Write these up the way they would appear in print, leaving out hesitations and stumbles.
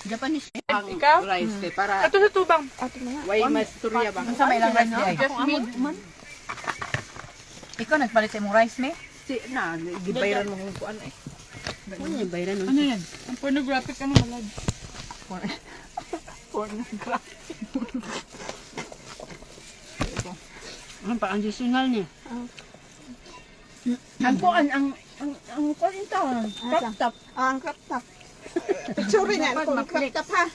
Japanese. Ikaw? Rice kay para Ato sa tubang. way mas turya bang. Sa may lang rice di ay. Jasmine. Ikaw nagpalit sa imong rice me? Si na gibayran mo kung kuan eh. Ano yung bayran Ano yan? Ang pornographic ano malad. Ang pa-additional niya. Ang kuan ang kuan ito. Crop top. Ang crop top. Picture niya kung crop top ha.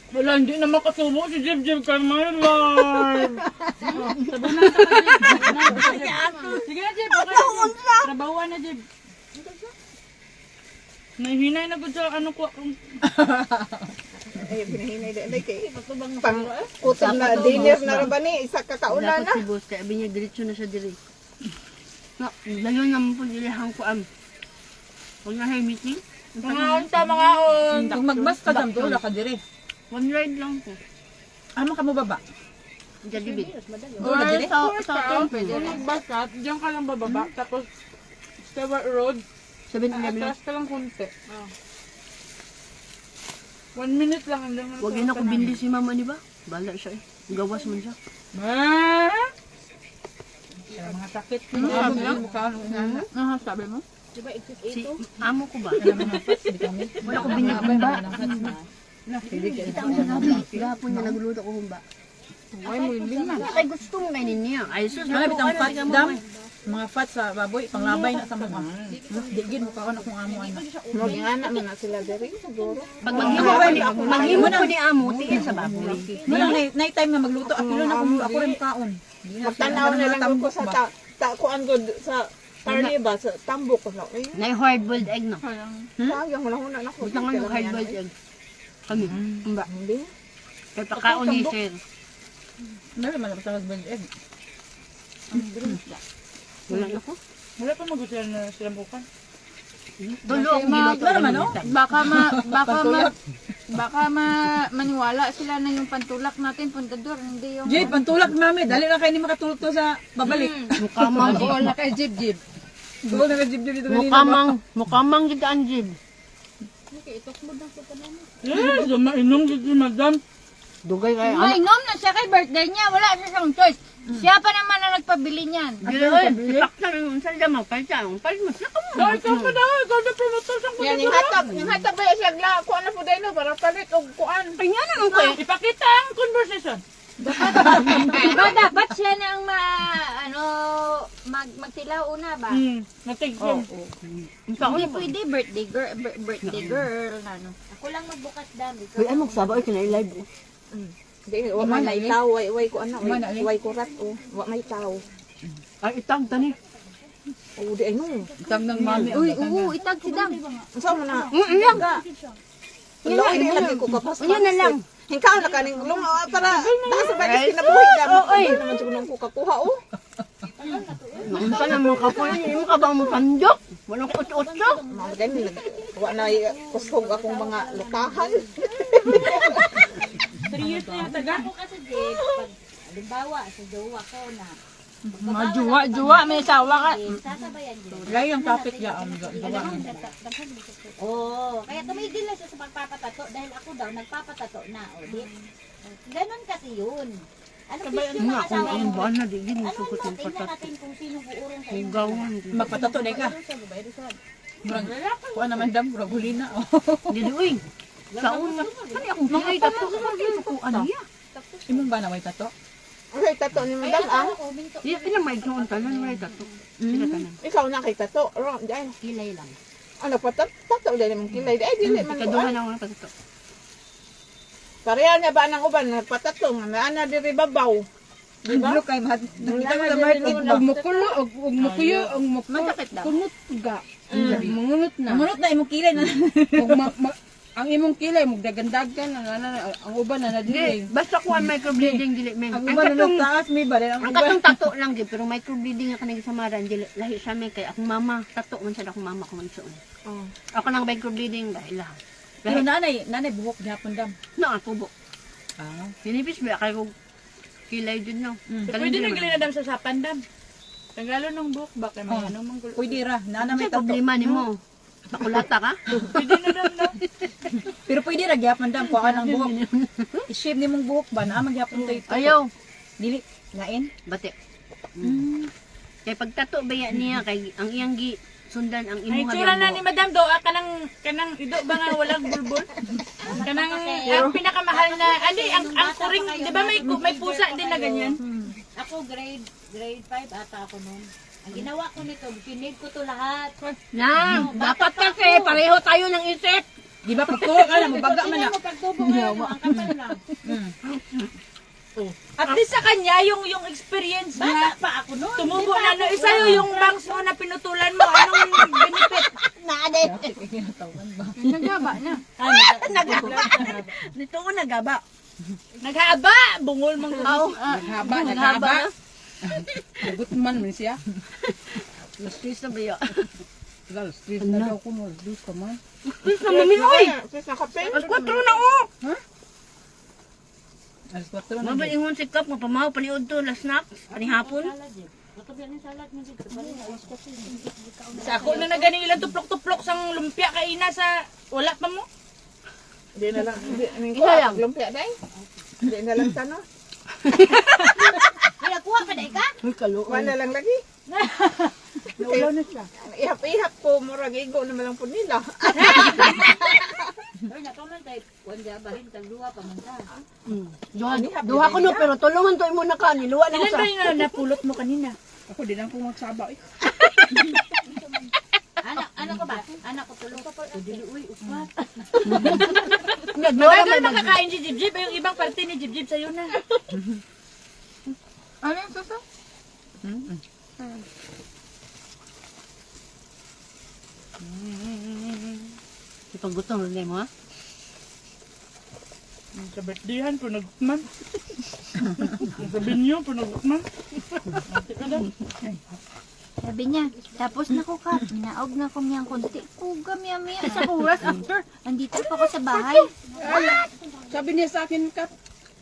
Wala, hindi na makasubo si Jib kay my lord. Sige na Jib, okay. Trabahuan na Jib. Nahinay na gud sa ano ko. Ay, binahinay din. Ay, kay pang utol na dinner na rin ba ni? Isa kakauna na. Si boss kaya binya diretso na siya diri. Na, dayon naman po dili hang kuan. Kung na hay meeting, Mga unta, mga on. Kung magbas ka dam, wala ka dire. one ride lang po. Amo ka mo baba? Jadibid. Wala dire? Sa pwede. Kung magbasat, diyan ka lang bababa. Tapos, Stewart Road. 7-Eleven. Atras ka lang konti. 1 minute lang. Wag yun ako bindi si mama ni ba? Bala siya eh. Gawas man siya. Mga sakit. Sabi mo? Si amo ko ba? Vitamin. Wala ko binigumba. Gapon niya nagluluto ko humba. Ay gusto mo kainin niya. Ay sus. Mga bitang fat dam. Mga fat sa baboy, panglabay na sa mga. Digin mo ka na kung amo ana. Maging anak mo na sila diri siguro. Pag maghimo ko ni amo, tiyan sa baboy. Muna night time na magluto, apilo na ako rin kaon. Magtanaw na lang ko sa kuan gud sa Tarly ba sa tambok ko na. Ay, Nay hard boiled egg no. sayang mo na na ko. Butang nga hard boiled egg. Kami. Humba. Hindi. Kaya pakaon ni sir. Meron man sa husband egg. Wala na ko. Wala pa magustuhan na silang bukan. Tulo ang giluto. Wala naman no? Baka maniwala sila na yung pantulak natin, puntador, hindi yung... Jib, pantulak mami. Dali na kayo ni makatulog to sa babalik. Mukamang. Wala kay jib. Wala na jib dito kanina. Mukamang jud ang jib. Mainom dito madam. Dugay kay Mainom na siya kay birthday niya, wala na siyang choice. Siya pa naman ang nagpabili niyan. Sakta rin yung salda mo. Palsa. Palis mo. Saka mo. Ay, ikaw pa daw. Ikaw na promotor sa Yan yung hatag ba siya gla kuan na puday no para palit og kuan. Kanya naman ko eh. Ipakita ang conversation. Diba dapat siya na ang magsilaw una ba? Natigyan. Hindi pwede birthday girl, ano. Ako lang magbukas dami. Uy, ano magsaba? Ay, kinai-live. Di wa may taw way kuan na way kurat o wa may taw. Ay, itag tani. O di ay no. Tag ng mami. Uy, oo, itag si Dam. Unsa mo na? Iyan. Lo ini lagi ko kapas. Iyan na lang. Hingkaw na kaning long para nasa balis kinabuhi dam. Oy, naman siguro ko kakuha o. Naunsa na mga kapoy. Hindi mo ka ba mo pandok? Walang kutso-utso. Mga ganyan wa na kusog akong mga lutahan. 3 years na yung taga. Ako kasi, Jade, pag, halimbawa, sa jowa ko na, Mga juwa, may sawa ka. sasabayan din. Lagi ang topic ya. Oo. Kaya tumigil na siya sa pagpapatato dahil ako daw nagpapatato na. O, di? Ganon kasi yun. Ano fish yung mga asawa mo? Ang na di gini Ano sukot mo? yung Tingnan patat. natin kung sino buurong sa inyo. Gawan. Magpatato na ka. Murag, kuha naman dam, murag huli na. Dili uy. Kaon na. Kani akong kilay tato. Sukuan niya. Imong ba na may tato? Okay, tato ni madam ang. Di sila may kaon tanan may tato. Sila tanan. Ikaw na kay tato. Ro, diyan. Kilay lang. Ano pa tato dali man kilay. Ay dili man. Kaduhan ako ng tato. Pareha na ba nang uban patato nga ana diri babaw. Diba? Blue kay mahal. Nakita ko na mahal. Huwag mo kulo, huwag mo kuyo, huwag mo Masakit daw. kunot ga. Mangunot na. Munot na imong kilay na. Ang imong kilay, magdagandagan, ang uban na nadili. Basta kuan microbleeding dili men. Ang Ang iba na katong taas may ba rin. ang katong tato lang di pero microbleeding nga kanang samaran dili lahi sa may kay akong mama tato man sa akong mama ko man suon. Oh. Ako nang microbleeding dahil lahat. Pero nanay buhok gihapon dam. Na ako bo. Ah. Sinipis ba kay ko kilay din no. Pwede na gilin na dam sa sapan dam. Tagalo ng buhok ba kay mga anong manggulo. Pwede ra, nana may May tato. problema nimo. Pakulata ka? Pwede na lang daw. Pero pwede ra gyapon dam kuha ng buhok. I-shave nimong buhok ba na magyapon tayo. Ayaw. Dili lain. Bate. Kay pagtato baya niya kay ang iyang gi sundan ang Ay, imuha tsura na mo. ni Madam Do, kanang ido ba nga walang bulbul? Kanang ang pinakamahal na, ang kuring, di ba may pusa din na ganyan? Ako grade 5 ata ako noon. Ang ginawa ko nito, pinig ko to lahat. Nang, dapat kasi pareho tayo ng isip. Di ba pagtuwa ka na mabaga man na. Hindi mo pagtubo ngayon, ang kapal lang. At least sa kanya, yung experience Bata niya, pa ako noon. tumubo na, isa yung bangs mo na pinutulan mo, anong benefit? Nagaba na. Dito ko nagaba. Naghaba, bungol mong Naghaba. Lagot man man siya. Stress na baya. Gal, stress na daw ko mo. Dus ka man. Stress na maminoy. Sis na kape. Alas 4 na oh. Alas 4 na. Mabay ingon si Kap, mapamahaw paniod to, last snacks, panihapon. Sa ako na naganing ilang tuplok-tuplok sang lumpia kaina sa wala pa mo. Hindi na lang. Isa lang. Lumpia day. Hindi na lang tano. Pinakuha pa na ka? Uy, kaluoy. Wala lang lagi. Naulaw na siya. Ihap-ihap ko, murag igo naman lang po nila. Ay, nakaman tayo. Kung bahin tag duwa pa man ta. Duha ko no, pero tulungan to imo na ka, niluwa na ko Ilan sa. ba yung napulot mo kanina? Ako din ang pumagsaba eh. Anak ko ba? Anak ko tulong ka pa. Dili uy, upat. Nagduwa Matagal may makakain si Jibjib, yung ibang parte ni Jibjib sa'yo na. Ano yung suso? Ipagutong rin mo ha? Sa birthdayhan, punagman. Sa binyo, punagman. Sabi niya, tapos na ko ka, minaog na ko miyang konti. Kuga miya sa oras after. Andito pa ako sa bahay. Sabi niya sa akin, Kat,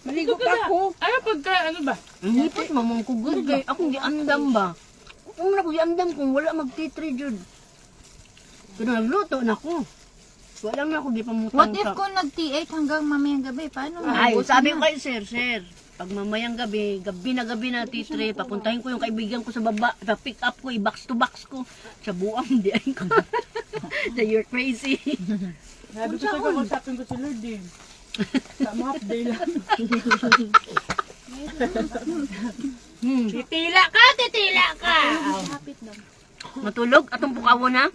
maligo pa ako. Ano pagka, ano ba? Ang hipot mamang kugod kay akong giandam ba? Kung na ko giandam kung wala magtitri jud. Pero nagluto na ko. Wala na ako gipamutang What if kung nag-T8 hanggang mamayang gabi? Paano? Ay, Maubos sabi na. ko kay sir, pag mamayang gabi na titre, papuntahin ko yung kaibigan ko sa baba, pick up ko, i-box to box ko. Sa buwang, di ay ko. So you're crazy. Sabi ko sa kausapin ko si Lord eh. Tama half day lang. Titila ka, titila ka! Matulog, atong pukawo na.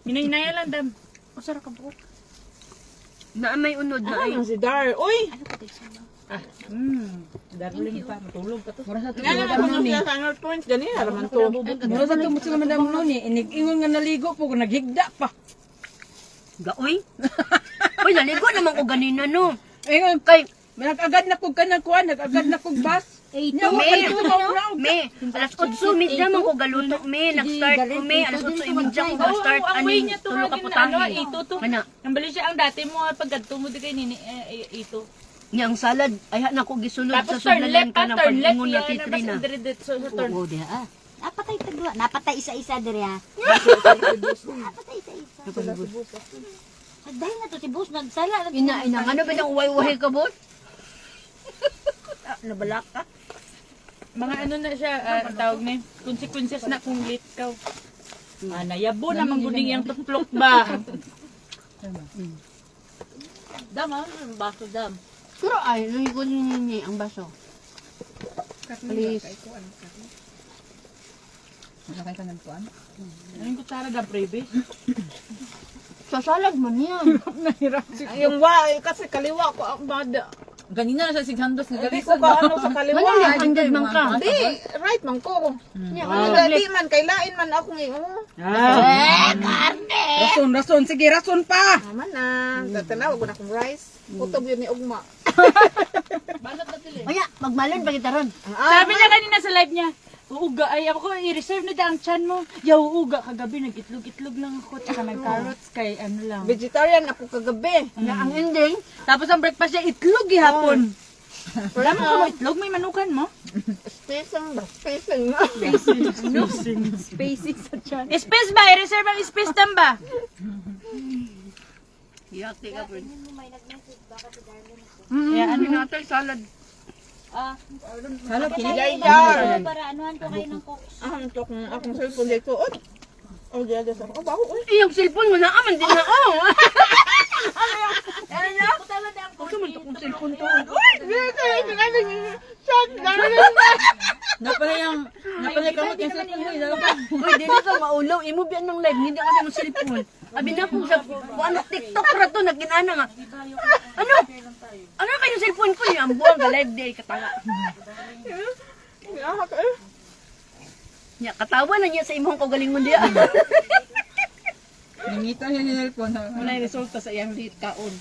Hinay-hinaya lang, Dam. Usara ka buhok. Na may unod na ay. Ano si Dar? Uy! Darling pa, matulog ka to. Mura sa Nga na ako siya sa ano point. Gani, haraman to. Mura sa tumot sila madam no ni. Inig-ingon nga naligo po, naghigda pa. Gaoy. Uy, naligo naman ko ganina no. Ingon, Kay, nag-agad na kog kanang kuan, nag-agad na kog bus. Nya mo May, na may, alas 8:30 man ko galuto, may, nag-start ko, may, alas 8:30 ko ga-start, ang way aning, niya to, tulo ka ano, putahin. ito to. Ano, Ang bali siya ang dati mo, paggadto mo di kay nini, ito. niya ang salad, ay na ko gisulod Tapos sa turn sudlanan left, ka ng turn left, pag-ingon na yan, titri na. basta dire-diretso sa turn. Oo, diha ah. Napatay tagwa. Napatay isa-isa diri ha. Napatay isa-isa. Dahil na to si Boss nagsala. Ina, ano ba yung uway-uway ka, bot? Nabalak ka? Mga ano na siya, tawag na consequences na kung late ka. Nayabo na mangguning yung tuplok ba? Dam, ano baso dam? Pero ay, nangikon niya ang baso. Please. Nakay ka ng kuan. Anong kutsara da, prebe? Sa salad man yan. Yung kasi kaliwa ko ang bada. Ganina na sa 600 nga Hindi ko ka ano sa kaliwa. Wala yan, andad man ka. Di, right man ko. Niya, Di man, kailain man ako ngayon. Rason, sige, rason pa. Naman na. Tatanaw ko na akong rice. Utog yun ni Ugma. Kaya, magmalon pa kita ron. Sabi niya kanina sa live niya, uuga, ay ako i-reserve na ang chan mo. Yaw, uuga, kagabi nag-itlog-itlog lang ako, tsaka nag-carrots kay ano lang. Vegetarian ako kagabi. Ang ending, Tapos ang breakfast niya, itlog ihapon. Dami ko mo itlog, may manukan mo? Spacing ba? Spacing na. Space ba? I-reserve ang space tam ba? Yate ka, friend. Yeah, ano na? Salad. Halo, Yayar. Para anuhan ko kayo ng cook. Tok akong cellphone dito. Oh, diyan sa ako. Baho eh. Yung cellphone mo na, aman din na, oh. Huwag man ito kung cellphone to. napalay kamot yung cellphone mo. Uy, dili ka maulaw. Imo biyan ng live, hindi kasi mo cellphone. Abi na kung sa, ano, TikTok ra to, naginana nga. Ano? Ano kayo cellphone ko? Yung ambuang ka live day, katawa. Ahak eh. Nya, katawa na niya sa imong kagalingon diya. Nangita niya yung cellphone. Wala yung resulta sa iyang liit kaon.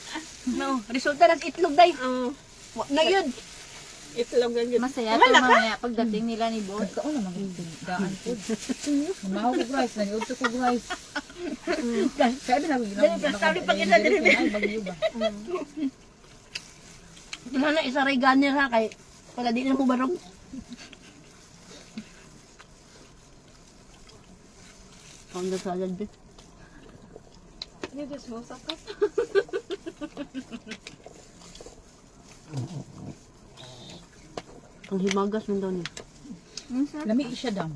No, resulta ng itlog day. Wa na yun. Itlog lang yun. Masaya to mamaya pagdating nila ni boss. Kao naman yung daan po. Mahaw ko guys, naniudto ko guys. Sabi na ko Sabi pag isa din. Ay, bagyo ba? Wala na isa ray gunner ha kay para di na mo barong. Ang salad din. Ang himagas mo daw niya. Lami siya daw.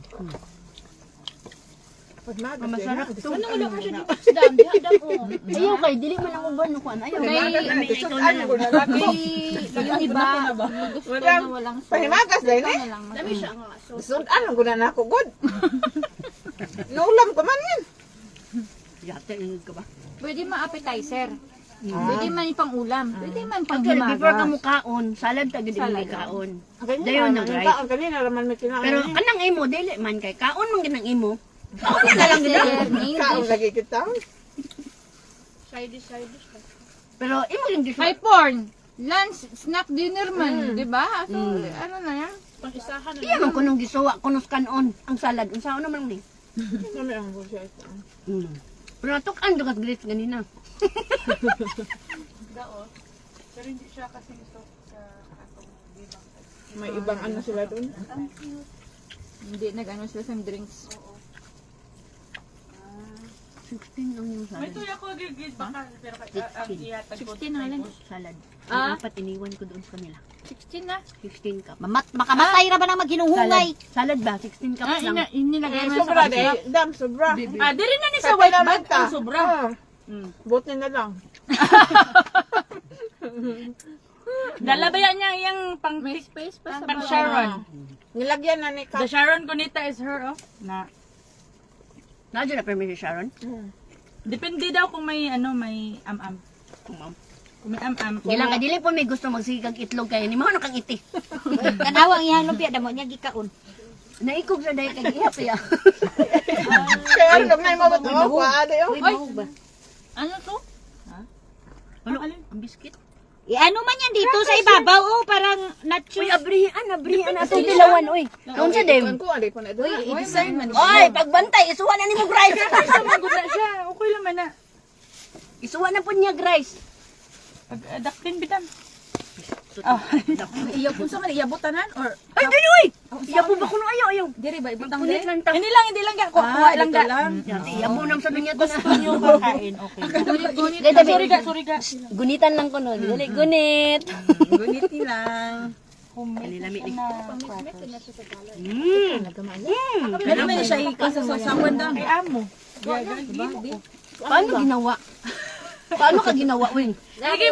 Masarap to. Ano wala mo siya dito sa dam? Diha dam oh. Ayaw kay, dili man ang uban ko. Ayaw. Kami ikaw na lang. Yung iba, gusto na walang sauce. Pahimagas din eh. Dami siya nga. Sudan ang guna na ako good. Naulam ko man yun. Yate, ingid ka ba? Pwede ma-appetizer. Pwede man ipang ulam. Pwede man pang Actually, before ka himagas. mo kaon, salad ta gid mo kaon. Dayon na right. Ang kanina naman may kinain. Pero kanang imo dili man kay kaon man ginang imo. Kaon na lang gid. kaon lagi kita. Pero imo yung gusto. May porn. Lunch, snack, dinner man. Diba? So, ano na yan? Iya man kunong gisuwa, kunos kanon ang salad. Unsaon naman ni? Kami ang bullshit. Pero natukan dugat grits ganina. May ibang ano sila doon. Hindi, nag-ano sila sa drinks. 16 ang yung May salad. tuya ko gigid baka pero ang iyatag ko. 16 na lang. Salad. Ah? Dapat iniwan ko doon sa kanila. 16 na. 16 cup. Makamatay ra ba nang maghinuhungay? Salad ba? 16 cups lang. Inilagay mo Sobra sa de. Dam, sobra. Diri na ni sa white bag ang sobra. Buti na lang. Dalabayan niya yung pang space pa sa pang Sharon. Nilagyan na ni The Sharon Cunita is her na Nadyo na permission Sharon? depende daw kung may ano may am-am. Kung may am-am. Gilang ka dili po may gusto magsigag itlog kay ni mao na kang iti. Kanawang ihang lumpia damo niya gikaon. Naikog sa day kay ihap ya. Kaya lang may mabot mo. Kuwaade yun. Ano to? Ano? Ang biskit? Ano man yan dito sa ibabaw oh, parang nacho. Uy, abrihan na itong dilawan, uy. Kaun sa dem. Kuwaade pa na doon. I-design man. Oy, pagbantay, isuwa na ni mo, Grace. Magod na siya. Okay lang man na. Isuwa na po niya, Grace. Daktin bitam. Iyaw kung sa man, iyabutanan or Ay, dali, uy! Iya po ba kuno ayaw? diri ba ibutang Punit diri? lang ta. Hindi lang ka. Kuha lang ka. Iya po nang sa dunya to Gusto na. niyo kakain. Okay. Sorry ka. Gunitan lang ko no. Dili, gunit. Guniti lang. Kanilami ni. Pero may siya ikasasawan daw. Ay amo. Paano ginawa? Paano ka ginawa, uy? Sige,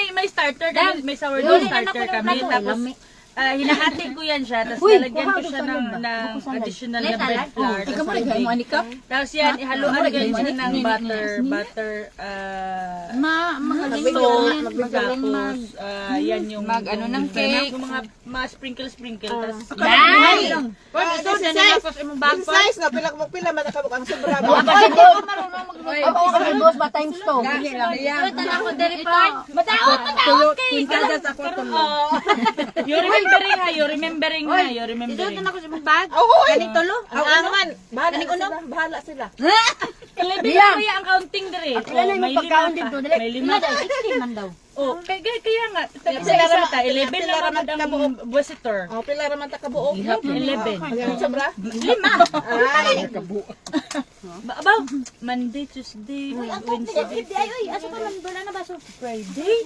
may starter kami, may sourdough starter kami. Tapos, hinahati ko yan siya. Tapos, lalagyan ko siya ng additional na bread flour. Ikaw mo rin mo anikap? Tapos yan, ihaluan ko siya ng butter, Magaling salt, tapos, yan yung ano ng cake. Yung mga sprinkle. Tapos, Size na pila mo pila matakabok ang sobra. Oo, kami boss ba times to? you remembering ha. Isuotan ako sa mong bag. Ganito lo. Ang man. Bahala sila. Ilibig ko kaya ang counting diri. Ilan na yung pagkaon dito? Dali. May lima. 16 man daw. Oh, kaya nga. Pila ra mata 11 Pila na ra mata mata ang visitor. Oh, pila ra man ta kabuok. 11. Hanggang sobra? 5. Ay, Abaw, Monday, Tuesday, Uy, ang tubig, Wednesday, ay, uy, asa pa man wala na baso? Friday.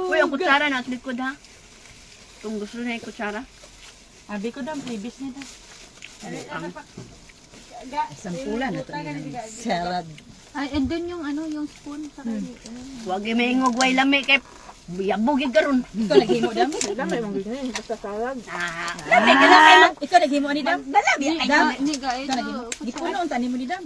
Uy, ang kutsara na at likod ha. Kung gusto na yung kutsara. Abi ko dam, previous na dam. Sampulan na ito nila. Salad. Ay, and then yung ano, yung spoon sa Huwag yung may ngugway lami kay buyabog yung garon. Ikaw naghimo dam? dami mong ganyan, basta salad. Ah, Ikaw naghimo ani dam? dalabi ay Dam. Niga, Ikaw naghimo. Gipuno ang tanim mo ni dam.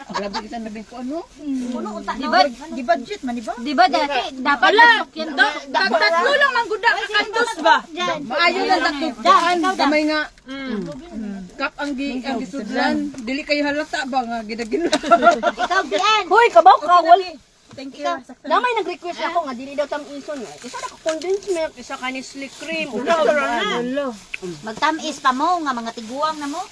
Grabe kita nabi ko ano? Puno unta Di no. ba, Di budget man di ba? di ba dati, dapat pasok yan doon. Tatlo lang ang guda kandos ba? Diyan. Maayo lang taktukan. Gamay nga. Kap ang gisudlan. Dili kayo halata ba nga gidagin. Ikaw, Dian. Hoy, kabaw ka wali. Thank you. Damay nag-request ako nga dili daw tam ison. Isa na ka condensed milk, isa ka ni slick cream. Magtamis pa mo, nga mga tiguang na mo.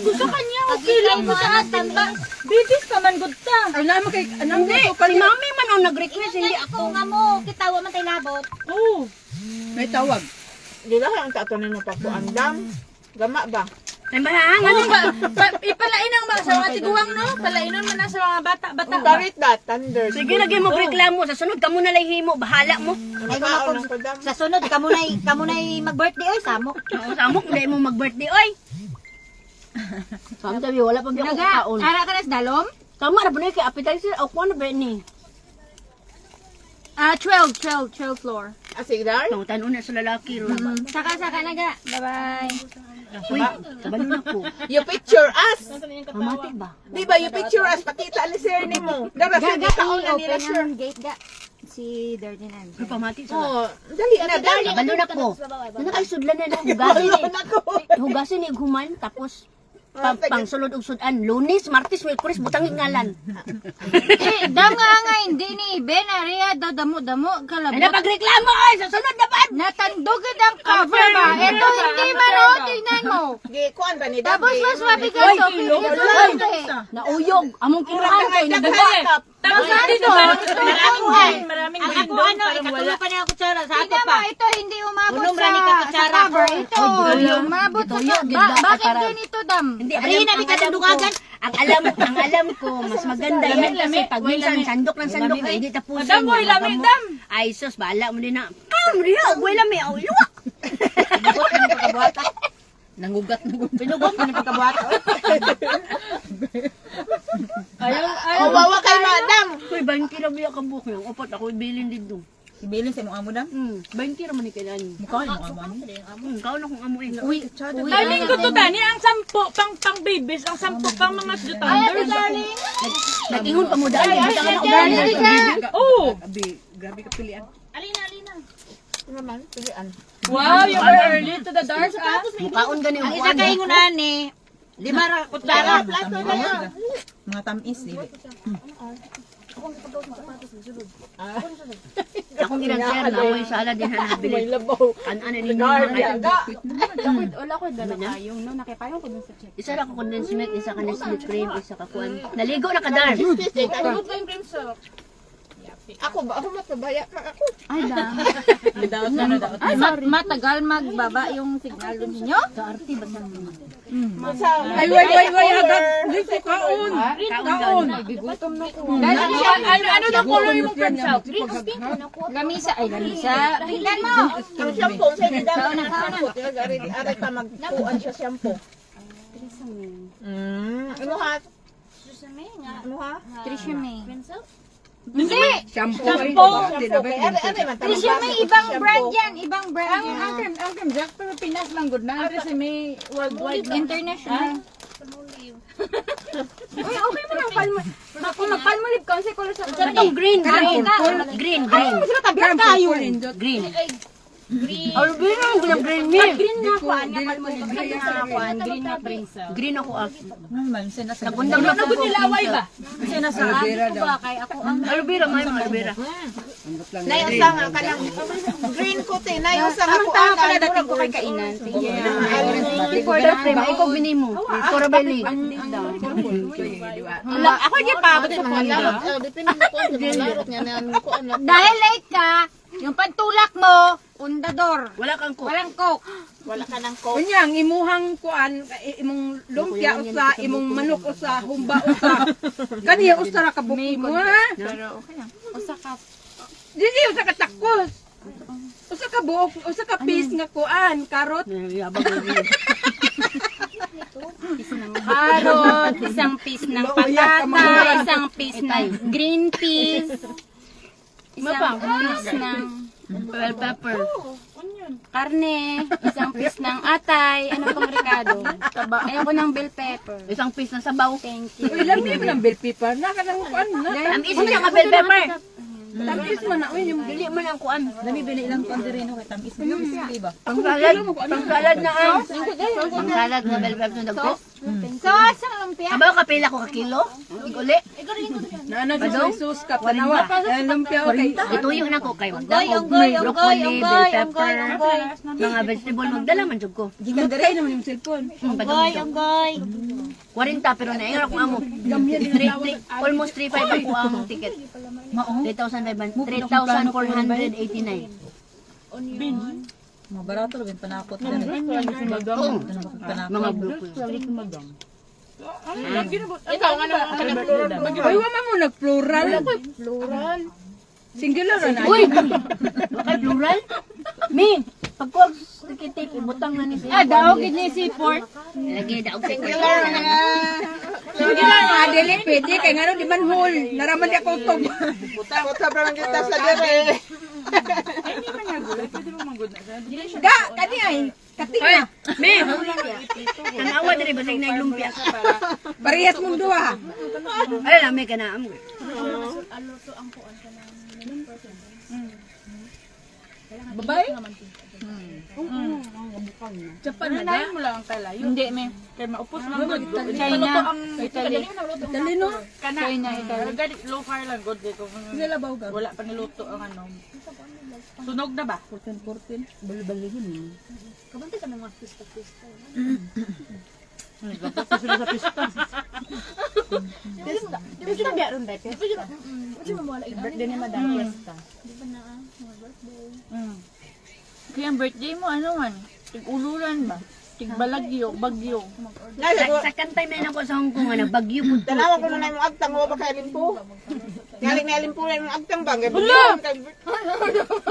Gusto kanya, okay lang ko sa atin ba? Bibis ka man gud ta. Ano mo kay anong Hindi, si mami man ang nag-request, hindi ako. Ako nga mo, kitawa man tayo labot. Oh. may tawag. Di ba ang tatanin mo pa ko andam? Gama ba? Ay mahangan. Ano ba? Ipalain ang mga sa mga tiguang no? Palainon man na sa mga bata ba? Darit that, thunder. Sige, lagi mo reklamo. Sa sunod, kamo na lang himo. Bahala mo. Ay, mga Kaon ang kodam. sa sunod, kamunay mag-birthday, oy, samok. Samok, hindi mo mag-birthday. Oy! Sabi tabi, wala pa biya ko kaon. Ara ka na sa dalom? Tama na ba na kay appetizer? O, kuha na ba ni? 12 floor. Asigdar? Nung tanon na sa lalaki. Saka naga. Bye-bye. Uy, kabalo na ko. You picture us. Mamati ba? Di ba you picture us? Pakita ni sir ni mo. Dara sa kaon na nila sir. Yung gate ga. Si Ferdinand. Uy, pamati sa Oh, dali na, dali. kabalo na ko. Nanakaisudlan na lang. Hugasin ni. Hugasin ni human. Tapos, pang sulod og sudan. Lunes, Martes, Miyerkules, butang ngalan. Dam nga hindi ni Ben Aria daw damo Ay, kalabot. napagreklamo ay! Sa sunod na ba? Natandugid ang cover ba? Ito hindi man o, tingnan mo. Gi kuan ba ni Dabi? Tapos mas mabigat to. Nauyog. Among kinuhan kay nagdala. Tapos dito ba? Maraming Ang ako window, ano, parang wala. ikatuloy pa niya ako kutsara sa ato Tingnan mo, pa. ito hindi umabot Unom sa rani ka kutsara cover. ko. Ito, yung umabot sa bakit ganito dam? Hindi, Ari na bigat ang dugagan. ang alam ko, mas maganda yan kasi pag minsan sandok ng sandok na hindi tapusin. Madam, boy, lami, dam. Ay, sus, bahala mo din na. Mo din na, boy, lami, aw, luwak. Nangugat. Pinugong ko na pagkabuhat. Oh, wawa kay madam. Uy, 20 na biya ka buko yung upat ako ibilin dito. Ibilin sa imong amo dam. 20 naman ni kailan. Mukha mo amo ani. Kaon akong amo eh. Uy, Darling ko to tani ang 10 pang babies, ang 10 pang mga students. Nag-ingon pa mo dahil. Oh. Abi, grabe ka pilian. Naman, pilian. Wow, you were early to the dark ah. Mukhaon gani Ang ang isa kay ngunan ni, 5 ra kutsara. Mga tamis dili. Akong ginag-share na away sala din na May nabili. labaw. Ano ninyo Guardia. wala ko dala kayong no, nakipayong ko dun sa check. Isa ra ko condensed milk, isa ka Nestle cream, isa ka kuan. Naligo na ka dar. Ako ba? Ako matabaya ka ako. Ay, dam. Daot na na daot. Ay, matagal magbaba yung signal dun ninyo? Sa arte ba sa Sa Ay, way agad. Dito kaon. kaon. Dahil siya, Ano daw color yung friend sa? gamisa, ay gamisa. Tingnan mo. ang shampoo sa ni dam. Ari ta magpuan siya shampoo. Ano ha? Ano ha? Trisha May. Hindi. Shampoo. Shampoo. Ari man ta. Trisha May, ibang brand yan. Ibang brand Ang yan. cream Jack pero Pinas lang good na. Kasi may worldwide na. International. Uy, okay mo lang palmo. Kung magpalmolib ka, kasi color sa Sa tong green. Green. Albino ang gulang green milk. Green nga ko, anya palmolib. Green na princess. Green ako ah. Man sina sa Nagundang na ko. Nilaway ba? sina sa Ako ba, kay ako ang Aloe vera, may mga aloe vera. Nayusa nga ka ng green ko te. Nayusa nga ko Tama pala dating ko kay kainan. For the frame, ay ko binimo. For a belly. Ako yung pabot ko po nila. Dahil late ka, yung pantulak mo, undador. Wala kang cook. Walang coke. Wala ka ng coke. Kunyang imuhang kuan, imong lumpia usa, imong manok usa, humba usa. Kaniya usa ra ka buki mo ha. Pero okay lang. Usa ka. Dili usa ka takos. Usa ka buok, usa ka piece nga kuan, karot. Yabang na Karot, isang piece ng patata, isang piece ng green peas, isang piece ng bell pepper. karne, isang piece ng atay, ano pang Ricardo? Ayoko ng bell pepper. Isang piece ng sabaw. Thank you. Uy, lami mo ng bell pepper. Naka nang kuan na. Tamis niya ka bell pepper. Tamis mo na uy yung Dili mo lang kuan. Dami bili ilang kondirino kay tamis mo diba? Pangsalad na ang. Pangsalad na bell pepper na dagko. Sauce ang lumpia. Abaw kapila ko ka kilo. Iguli. Nana Jesus ka panawa. Lumpia kay Ituyo na ko kay Unggoy, unggoy, unggoy, broccoli, unggoy, bell unggoy, pepper, unggoy. mga vegetable magdala man jud ko. gikan dere naman yung cellphone. Unggoy, unggoy. 40 pero naingon ako amo. Almost 3,500 ako among ticket. 3,489. Mga barato rin panakot na rin. Mga broccoli. Ikaw, ano ang kanang Uy, wala mo nag-plural. Plural. Singular na. Uy! Bakay plural? Mi! Pagkuwag tikitik, ibutang na ni siya. Daog ni si Port. Lagi daog sa Sige lang, adili, pwede. Kaya nga di man hole. Naraman di ako utog. Buta pa lang kita sa dire. Ga, kani ay. Kating na. Mi! Tanawa diri basig na lumpia. Parehas mong duha. Ala na, may kanaam. Babay? Japan na dahil mo lang ang kalayo. Hindi, me. Kaya maupos lang. China. Italy. Talino. China, Italy. Gadi, low fire lang. Good day. Kung Nilabaw ka. wala pa niluto ang ano. Sunog na ba? 14. Birthday ni Madam Fiesta. Kaya ang birthday mo, ano man? Tig-uluran ba? Tig-balagyo, bagyo. Second time na ako sa Hong Kong, bagyo po. Tanawa ko na yung agtang wa ba kay Limpo. Galing na Limpo na yung agtang bang. Wala!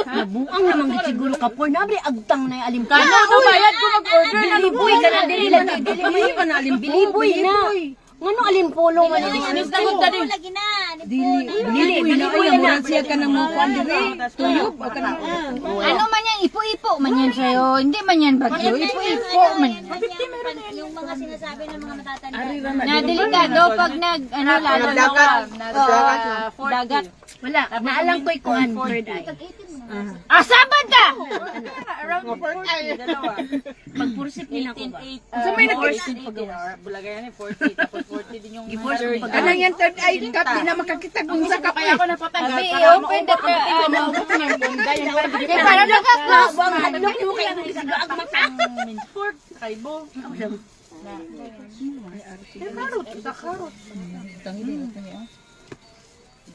Nabuang naman gid siguro kapor. Nabre agtang na yung alim. Kana ako bayad ko mag-order na Biliboy ka na diri lagi. Dili ka na alim. Biliboy na. Ngano alimpolo man ni Anis na gud tadi. Lagi na. Dili na ay mo siya ka nang mo kuan dire. Tuyop ka nang. Ano man yan, ipo-ipo man yan sa'yo. Hindi man yan bagyo. Ipo-ipo man yan. Yung mga sinasabi ng mga matatanda. Na delikado pag lalo na dagat. Wala, naalang ko'y kuan, third eye. Sabad ka! Pag pursip din ako ba? So may Bulagay yan 40. Tapos 40 din yung Gi-force ko pag Kanang yan third eye cup di na makakita kung sa kap. Kaya ako napatanggal. Sabi, Para open the maubos na yung bunda. Yung Eh, para naka-close. Ang hadlok mo kaya nang isigo ang mata. Sport. Kaibo.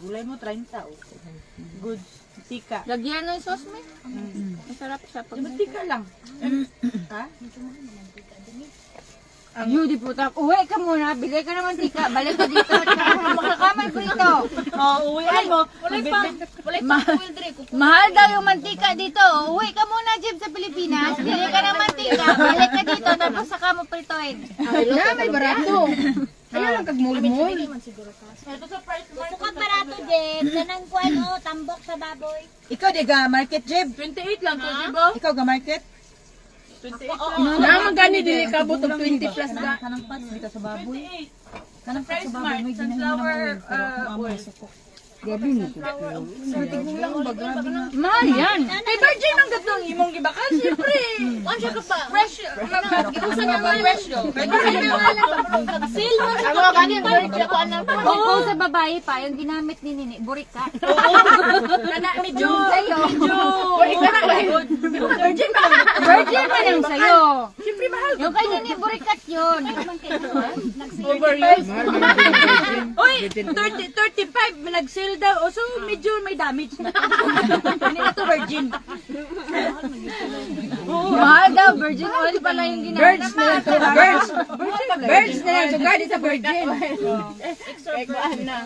Gulay mo 30. Good. Tika. Lagyan ng sauce, me. Masarap siya. Pag tika lang. Yudi puta, uwi ka muna, bigay ka naman tika, balik ka dito, makakaman ko ito. uwian mo. Mahal daw yung mantika dito, uwi ka muna, Jib, sa Pilipinas, bili ka ng mantika, balik ka dito, tapos saka mo pritoin. Na may barato. Ayaw lang kagmulmul. Bukang barato, Jen. Ganang ko ano, tambok sa baboy. Ikaw di ga market Jeb? 28 lang to, di ba? Ikaw ga market? 28 Naman gani dili ka butog 20 plus ga. Kanang pats dito sa baboy. 28. Kanang pats Price sa baboy Mart, may sunflower ginahin oil. suko. Grabe mo ko. Swerte ko lang ba? Grabe na. Mahal yan. Kay Virgin ang gatong imong gibakan, siyempre. Ano siya ka pa? Fresh. Gibusan niya mga fresh. Nag-sale mo. Ako ganin Virgin ako anak. Oo, sa babae pa, yung ginamit ni Nini, burikat. Kana medyo Virgin na lang. Virgin ba? Virgin pa lang sa'yo. Siyempre mahal. Yung kay Nini, burikat yun. Overuse. Uy, 35 nag-sale daw. O so medyo may damage na. Hindi na to Virgin. Mahal daw, virgin oil pala yung ginamit. Birds na lang to. Birds na lang. Sugar di sa virgin.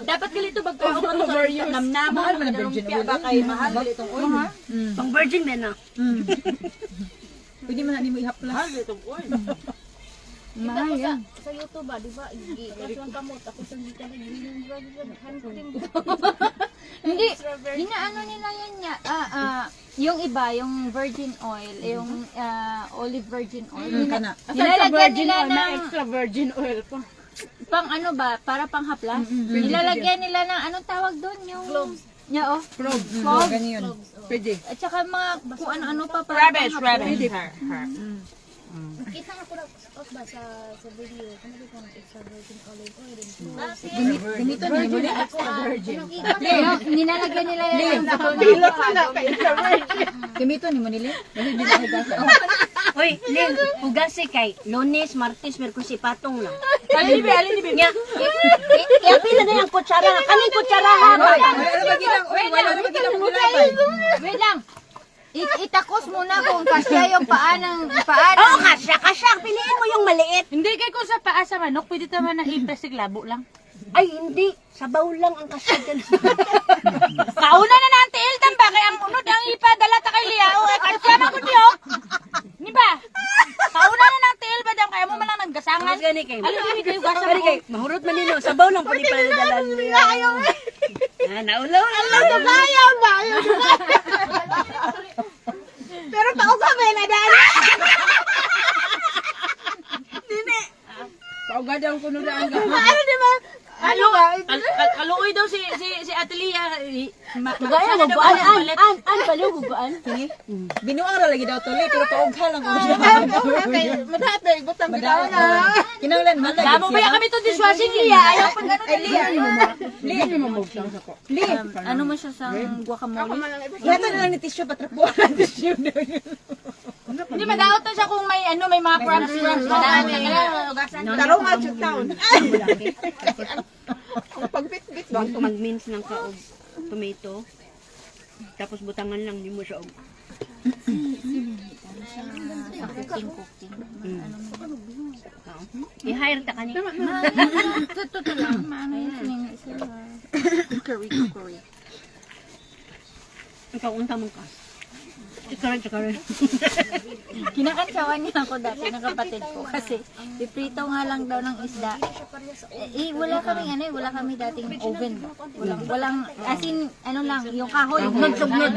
Dapat galito bagko ako to sa namnam. Mahal man ang virgin oil. Kay mahal galitong oil. Pang virgin men na. Pwede man na mo ihaplas. Mahal yan. Sa YouTube di ba? Kasi ang kamot ako sa gikan hand cream. Hindi, ginaano nila yan niya. Yung iba, yung virgin oil, yung olive virgin oil. Kana. Nilalagyan nila ng, Extra virgin oil pa. pang ano ba, para pang haplas. Nilalagyan nila ng, anong tawag doon? Yung, yeah, oh. Probe. Probe. Ganyan. Pwede. At saka mga, kung ano-ano pa, para pang haplas. Kita nga ko na ba sa video. Kung ko ng extra virgin olive oil. Ganito ni mo na. Yung, nilalagyan nila yan. Gamito ni mo nili. Dali di na higasa. Uy, Lil, hugasi kay Lunes, Martes, Merkusi, patong lang. Alin ni Nya, i-apila na yung kutsara. Kaning kutsara ha. Wala na ba gilang? Wala na ba gilang mulay? Wait lang. Itakos muna kung kasya yung paa ng Oo, kasya. Piliin mo yung maliit. Hindi kay kung sa paa sa manok, pwede naman na i-plastic labo lang. Ay, hindi. Sabaw lang ang kasya dyan. Kauna na ng tiil tamba kay ang unod ang ipadala ta kay Liao eh kasama ko niyo. Ni ba? Kauna na ng tiil badam kaya mo man lang naggasangan. Mas gani kay. Alin ni kayo gasa Gani kay. Mahurot man nino. Sabaw lang pwede pala dalan niya. Naulaw. Pero tao kami na dali. Paugadang kuno na ang Kaluoy daw si Atelia. Gaya mo buan an pala buan. Binuang ra lagi daw tuloy pero paugha lang ko. Madate, butang bitaw na. Kinaulan man lagi. Damo ba kami to dishwashing Lia? Ayaw pag ano mo siya sa guacamole? Lahat na lang ni tissue patrapuan ang tissue. Hindi madaot na siya kung may may mga crumbs. Taro nga sa town. Pagbit-bit ba? Mag-mince ng kaog tomato. Tapos butangan lang di mo siya og. Sa cooking. I-hire ta kani. Totoo lang. Maano yun? Curry. Ikaw unta mo ka. Chikaran. Kinakantsawan niya ako dati ng kapatid ko kasi piprito nga lang daw ng isda. Wala kami dating oven. Walang as in ano lang, yung kahoy. Sugnod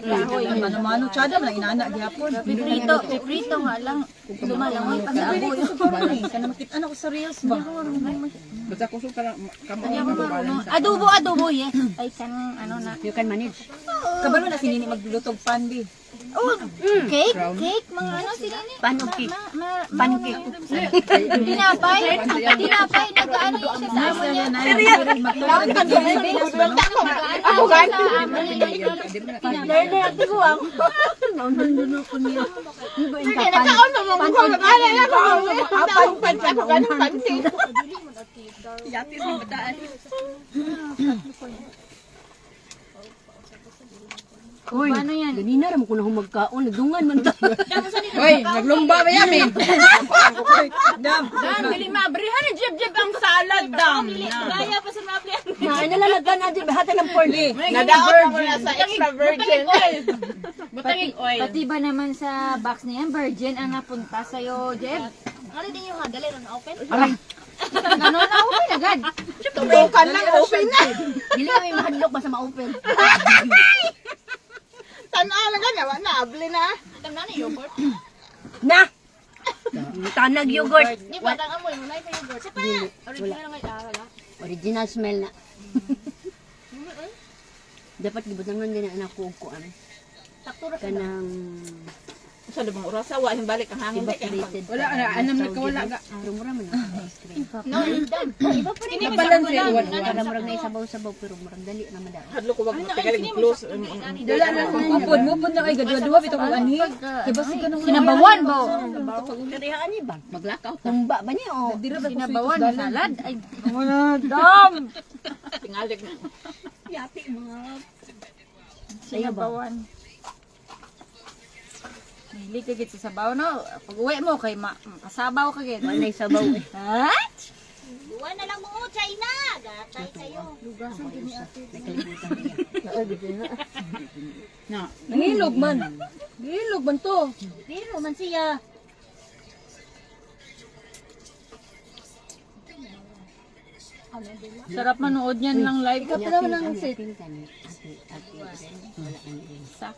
kahoy. Mano-mano tsada man inana gihapon. Piprito nga lang. Lumalangoy pag apoy. Kana makita na ko sa reels ba. Basta ko sa Adobo, yes. Ay kanang ano na. You can manage. Kabalo na sinini maglutog pandi. Oh, cake, mga ano sila ni? Paano cake? Pancake. Tinapay, nag-ano yun siya sa amo niya. Ako gan. Nakaon mo mo ko na ako. Apang pansa ko ganun pansin. Yatis ni bataan. Uy, Paano yan? ganina ra mo ko na humagkaon, nagdungan man ta. Hoy, naglumba ba yamin? Dam. Dili mabrihan ni Jeb ang salad dam. Gaya pa sa mablihan. Na nalalagan na di bahata ng pork. Nadaot ako na sa extra virgin. Butangig oil. Pati ba naman sa box na yan, virgin ang napunta sa'yo, Jeb? Ano din yung dali ron open? Ano na open agad? Tutukan lang open na. Dili kami mahadlok basta ma-open. Tanaw lang ganawa na abli na. Tanda na yogurt. Na. Tanag yogurt. Di ba tang amoy mo na yung yogurt? Sa pa. Original nga wala. Original smell na. Dapat gibutangan din ang anak ko kuan. Kanang Sa dabang oras wa yung balik ang hangin. evaporated. Wala na, anam na kawala ga. Pero mura man ang ice cream. Nabalanse wala. Para murag na isabaw-sabaw pero murag dali na madao. Hadlo ko wag matigaling close. Dala na Mupod na kay gadwa-dua bitaw ko ani. Diba si kanang Sinabawan ba? Karihaan ni ba? Maglakaw. Tumba ba niya o? Sinabawan, salad. Ay, Tingalig na. Yati mga. sinabawan. Mahilig ka gid sa sabaw, no? Pag uwi mo, kay kasabaw ka gid. Wala sabaw eh. Ha? Buwan na lang mo, China. Gatay kayo. Nakalimutan niya. nangilog man. Nangilog man to. Pero man siya. Sarap manood niyan ng live. Ikaw pa naman ang set. Wala ka niya. Sa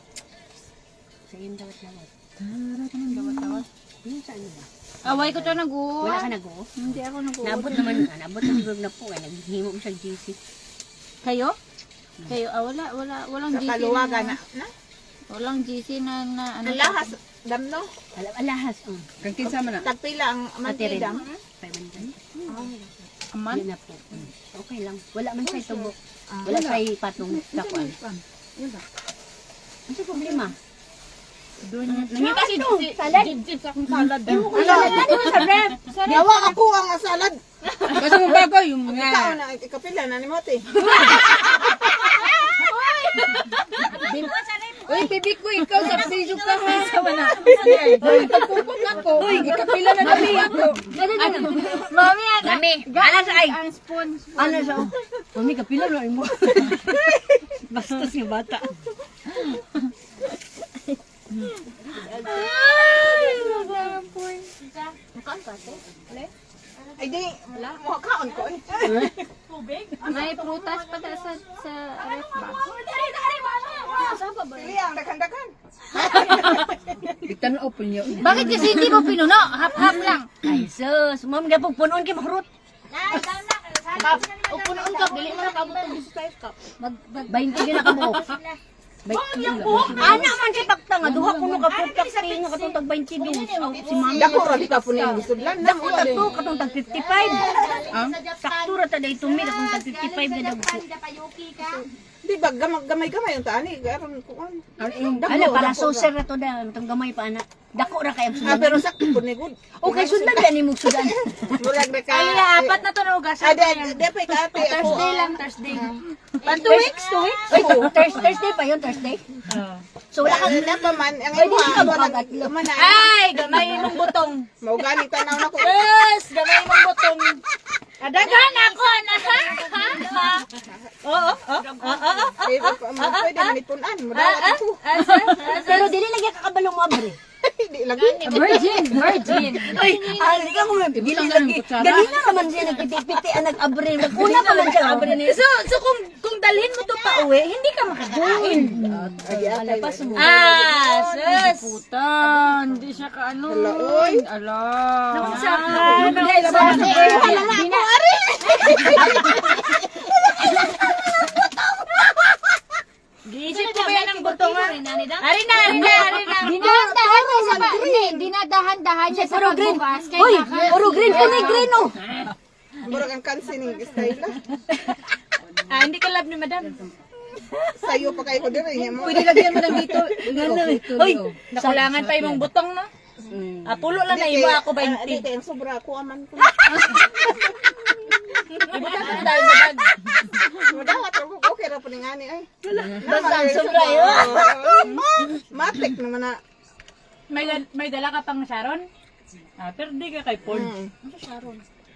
Sa iyong dawat-dawat. dawat-dawat. Yung saan ba? Away ko to nag-uwa. Wala ka nag-o? Hindi ako nag-uwa. Nabot naman, nabot na siguro na po. Naghihimo mo siya GC. Kayo? Kayo, walang Sa GC kaluwaga na. na. Walang GC na ano. Alahas damno. Alahas. Kang kinsa man na. Tagpila ang Ate rin. mantidam. 500. Aman? Yan na po. Okay lang. Wala man siya tubok. Wala siya patong dakuan. Ano sa problema? Nangita si Jib sa akong salad. Yawa ako ang salad. Basta mo bago yung Ikaw na ikapila na ni Mote. Uy, bibig ko, ikaw sa piso ka ha. Sama na. Pagpupot ako, ikapila na namin ako. Mami, Mami, alas ay. ang spoon. Ano siya? Mami, kapila na mo. Bastos nga bata. Ay di, mo kaon ko. May prutas pa sa ref ba? Pili ang dakan-dakan. Itan open niyo. Bakit kasi hindi mo pinuno? Hap-hap lang. Ay, sus. Ma'am, gapag punuan kayo makrut. O punuon ka, dili mo na kabutong Mag 20 din na kabuok. Ana man si Pakta nga. Duha ko nung kaputak kayo nga katong tag 20 din. Si Mami. Dako ra kita po ni gusudlan. Dako tag to, katong tag 55. Sakto ra ta day tumi, katong tag 55 na dagko. Di ba gamay-gamay ang tani garon ko an. Ala, para saucer na to da. Itong gamay pa, anak. Dako ra kayang Ah sudan. pero sakto po ni good. Okay, sundan ka ni mo sudan. Murag na ka. Ay, apat na to na ugasan. Ade pa ka ate ako. Thursday lang, Thursday. Pa 2 weeks, 2 weeks. Wait, Thursday pa yun, Thursday. So wala kang Na pa man ang Pwede imo ka ako makagat. na. Ay, gamay mong butong. Maugali tanaw na ko. Yes, gamay mong butong. Adagan ako, na ha? Pwede manipunan. Mudawat ako. pero dili lagi kakabalong mo abre. Di lagi. Virgin. Ay, ali ka mo. Dili lagi. Ganina naman siya nagpiti-piti ang nag-abre. Naguna pa man siya abre ni. So kung dalhin mo to pa uwi, hindi ka makakain. Alapas mo. Sus. Puta, hindi siya kaano. Hala, oy. Ala. Giisip ko ba yan ang butong ha? Ari na. Dinadahan niya sa hindi, dinadahan-dahan niya sa pagbukas. Uy, puro green po ni green oh. Murag ang kansining style na. Hindi ka love ni madam. Sayo pa kayo ko diri niya mo. Pwede lagyan mo lang dito. Uy, Nakulangan pa imong butong no? Pulo lang na imo ako 20. Di kay sobra ko aman ko. Ibutan ko dahil madam. Mudawat ako okay ra po ni ngani ay. basta ang sobra yun. Matik naman na. May dala ka pang Sharon? Pero di ka kay Ford.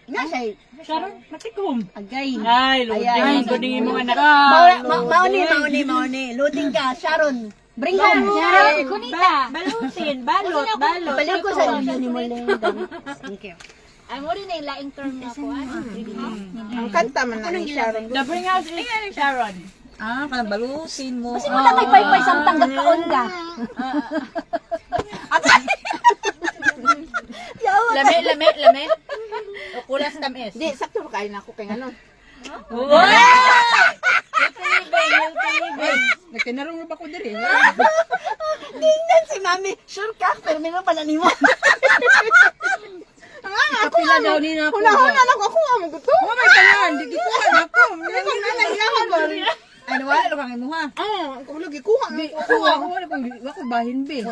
Nasa Sharon, matikom. agay. Ay, loading. Ay, Kunin mo anak. Mauni. Loading ka, Sharon. Bring home. Sharon, kunita. Balutin, balot. Balik ko sa inyo ni Moleng. Thank you. Ay, mo rin na yung laing term na ako. Ang kanta man na ni Sharon. The bring house is Sharon. Kanang balusin mo. Kasi wala kay paypay samtang gagkaon ka. Lame. O kulas tamis. Di sakto pa kain ako kay ano. Wow! Nagkinarong na ba ko diri? Tingnan si mami. Sure ka, pero meron pala ni mo. Kapila daw ni na ako. Huna lang ako ang gusto. Oh my God, di gikuha na ako. Ay, nawala lang ang imuha. Ako lagi kuha Di, ako bahin be.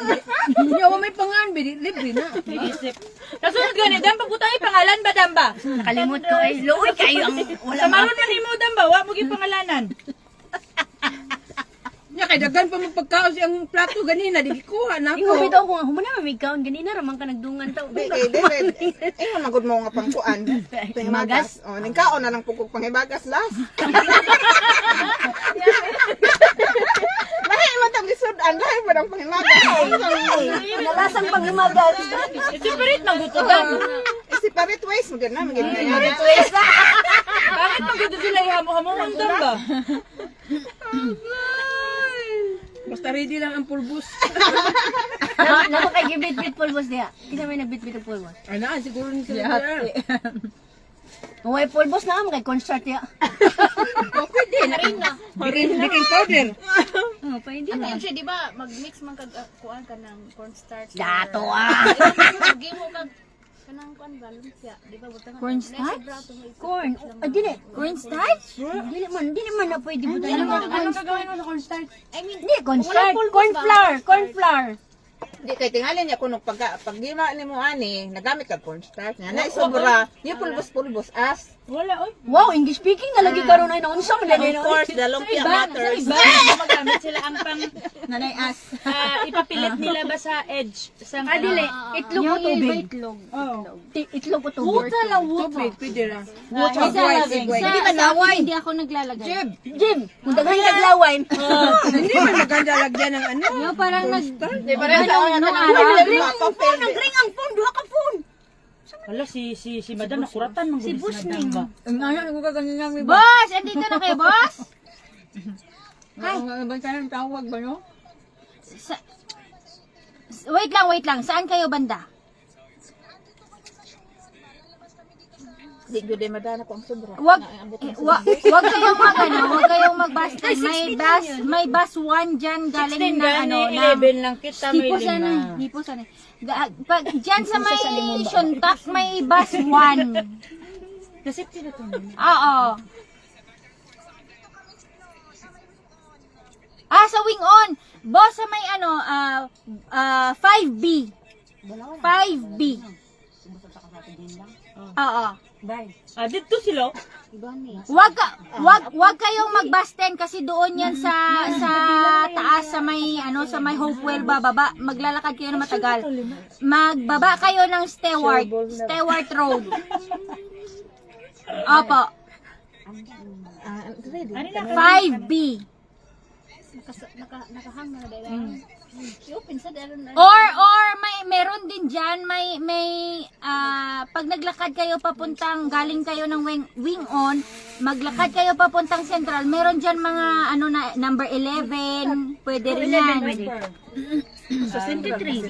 Yo, may pangan be, libre na. Kasunod gani, damba butang ipangalan ba damba? Nakalimot ko eh. Luoy kayo ang wala Sa maron man nimo damba, wa mo gipangalanan. Nya kay daghan pa magpagkaos ang plato ganina, di gikuha na Ikaw ako. bitaw ko nga humana mamigkaon ganina ramang ka nagdungan taw. Ingon magud mo nga pangkuan. Magas? Oh, ningkaon na lang pugog panghibagas last. Lahi man tang isudan, lahi man ang panghimagas. Nalasang paglumagas. Separate man gutudan. Separate ways mo na magid. Bakit man gusto sila ihamo-hamo ang damba? Basta ready lang ang pulbos. Nako kay gibit-bit pulbos diha. Kisa may nagbit-bit ang pulbos. Ana, siguro ni sila. Uy, pulbos na kay concert ya. Okay din. Baking powder. Oh, pwede Ano na. yun siya, di ba? Mag-mix man kag kuan ka ng cornstarch. Dato ah. Lagi mo kag kanang kuan ba lumpia, di ba? Butang Cornstarch? Corn. Ay dili. Cornstarch? Dili man na pwede mo Ano mo gagawin mo sa cornstarch? I mean, Hindi, cornstarch. Corn flour. Di kay tingalin niya kuno pag-gima nimo ani, nagamit ka cornstarch. Nga na sobra. Yung pulbos as. Wala oy. Wow, English speaking na lagi karon ay naunsa man dali Of no. course, the lumpia matters. Iba, magamit sila ang pang Nanay as. ipapilit nila ba sa edge sa Ah, dili. Itlog o tubig. Itlog o tubig. Wuta lang wuta. Tubig, pwede ra. hindi ba laway? Hindi ako naglalagay. Jim, kung daghan naglaway. Hindi man maganda lagyan ng ano. Yo, parang nag... Di ba rin sa nung Nagring ang phone, duha ka phone. Wala si madam nakuratan mong Si gulis Busning. na damba. Ang ano, ko kaganyan lang may ba? Boss! Andito na kayo, boss? Hi. Ba tayo tawag ba no? Wait lang. Saan kayo banda? Di gyud ay madana ko ang sobra. Wag kayong wag kayong magbas. May bus 1 diyan galing na ano na 11 lang kita may Hipo sana. Pag diyan sa may Shuntak may bus 1. Kasi sila to. Oo. Sa wing on. Boss sa may ano 5B. 5B. Oo. Dito sila. Wag kayong mag-bus 10 kasi doon yan sa taas sa may sa may Hopewell bababa. Maglalakad kayo na matagal. Magbaba kayo ng Stewart Road. Opo. 5B. Or meron din diyan may pag naglakad kayo papuntang galing kayo ng wing on, maglakad kayo papuntang Central, meron diyan mga ano na number 11, pwede rin yan. Sa 23.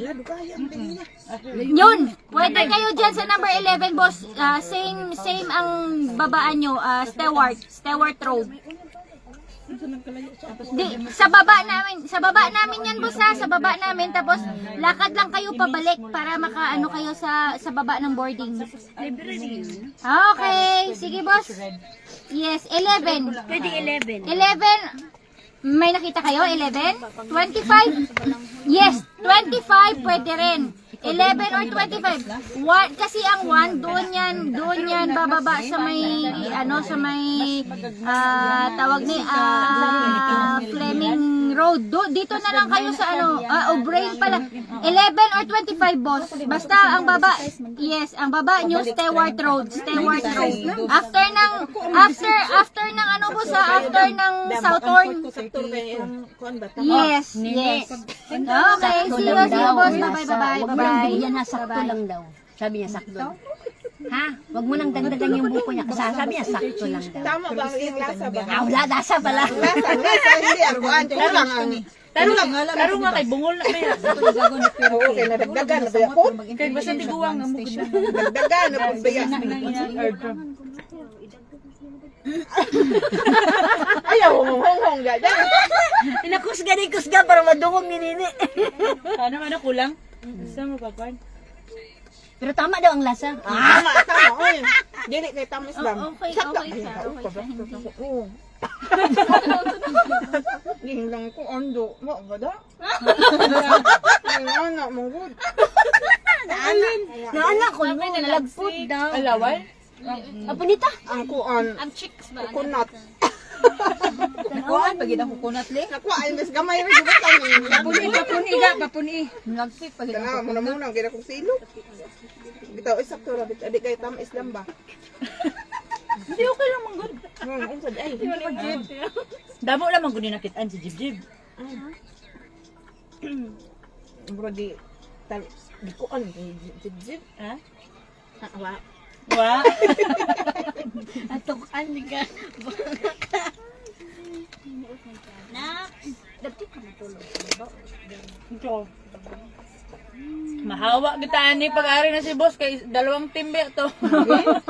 Yun, pwede kayo diyan sa number 11, boss. Same ang babaan nyo, Stewart Road. Sa baba namin yan, boss, sa baba namin, tapos lakad lang kayo pabalik para makaano kayo sa baba ng boarding. Okay, sige, boss. Yes, 11. Pwede 11. 11, may nakita kayo? 11? 25? Yes, 25 pwede rin. 11 or 25. Kasi ang 1 doon yan bababa sa may sa may tawag ni Fleming Road. Dito na lang kayo sa O'Brien pala. 11 or 25, boss. Basta ang baba, yes, ang baba nyo Stewart Road. After ng boss, after ng Southorn. Yes. Okay, see you boss. Bye. Yan na, sakto lang daw. Sabi niya, sakto. Ha? Wag mo nang dagdagan yung buko niya. Kasi sabi niya, sakto lang daw. Tama ba ang iyong lasa ba? Wala, dasa pala. Lasa, hindi ako anjo lang ani. Karo nga kay bungol na kaya. Oo, kay nadagdagan na ba ako? Kay basta tiguang nga mo gud. Dagdagan na pud baya. Ayaw mo. dong dada. Inakusga ni kusga para madungog ni Nini. Ano kulang? Gusto mo papan? Pero tama daw ang lasa. Tama oy. Dili kay tamis lang. Okay siya. Okay siya. Oo. Dingdang ko ando. Mo gada. Ana mo gud. Naana ko mo nalagpot daw. Alaway? Apunita. Ang kuan. Ang chicks ba? Coconut. Kuan pagid ang coconut le. Nakuha ay mas gamay ra gud lang. Papuni. Nagsit pagid ang Kana mo coconut. muna gina kong silo. Bitaw isakto ra bit adik kay tamis lang ba. Hindi okay lang man good. Unsad ay. Damo lang man gud nakitaan si Jibjib. Bro di di kuan jib. Ha? Wa. Wa. Atukan ni ka. Ito. Mahawa kita ani pag-ari na si boss kay dalawang timbe to.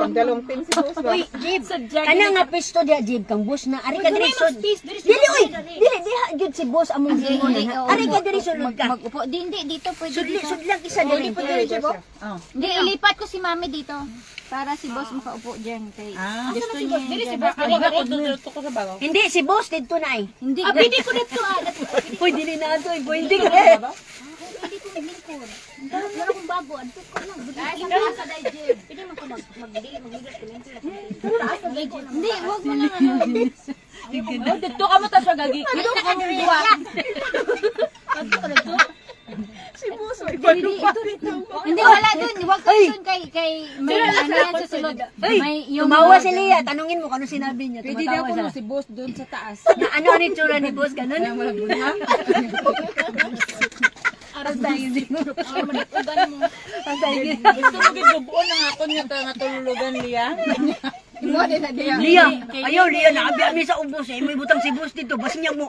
Ang dalawang team si boss ba. Uy, Jib. Kana nga pesto dia Jib kang boss na ari ka diri sud. Dili oy. Dili diha jud si boss among gingon. Ari ka diri sulod ka. Mag-upo. Hindi, dito pwede Sudli dito. sudlang isa diri. Hindi, ilipat ko si mami dito. Para si boss makaupo dyan. Kay, gusto niya. Dili si boss ako dito ko sa bago. Hindi si boss didto na ay. Hindi, pwede ko dito. Uy, dili na ato, pwede ka. Pwede ko maglingkod. Wala akong bago. Adto ko lang. Dito ko sa dayjib. Pwede man ko mag-ligas ko lang sila. Hindi, wag mo lang ano. Oh, dito ka mo ta sa gagi. Dito ka mo buwa. Hindi, wala dun. Wag ka dun kay may ano yan sa sulod. Ay, May yung tumawa si Lia. Tanungin mo kung ano sinabi niya. Pwede daw Tumatawa ko siya. si boss doon sa taas. Na ano ang itsura ni boss, ganun? Ang tayo din mo. Ang tayo din. Gusto mo gid bubuon ang akon nga tululugan liya. Lia, ayaw Lia, naabi sa ubos eh. May butang si boss dito, bas niya mo.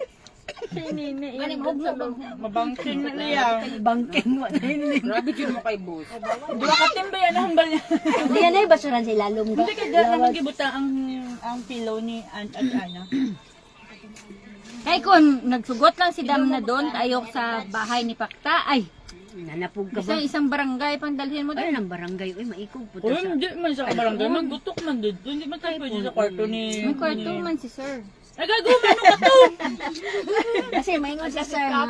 Mabangkin na liya. Bangking mo na yun. Grabe jud mo kay boss. Dua ka timbe yan ang bal niya. Lia na yung basuran sa ilalong ka. Hindi ka dyan ang gibutang ang pillow ni Aunt at Ana. Kaya kung nagsugot lang si Dam na doon, tayo sa bahay ni Pakta, ay, Nanapog ka ba? isang barangay pang dalhin mo Ay, doon. ng barangay. Uy, maikog po Uy, sa... hindi man sa barangay. Magbutok man dito. Hindi man tayo pwede sa kwarto ni... May kwarto man si Sir. Ay, gagawin ka to! Kasi maingon si sir nga.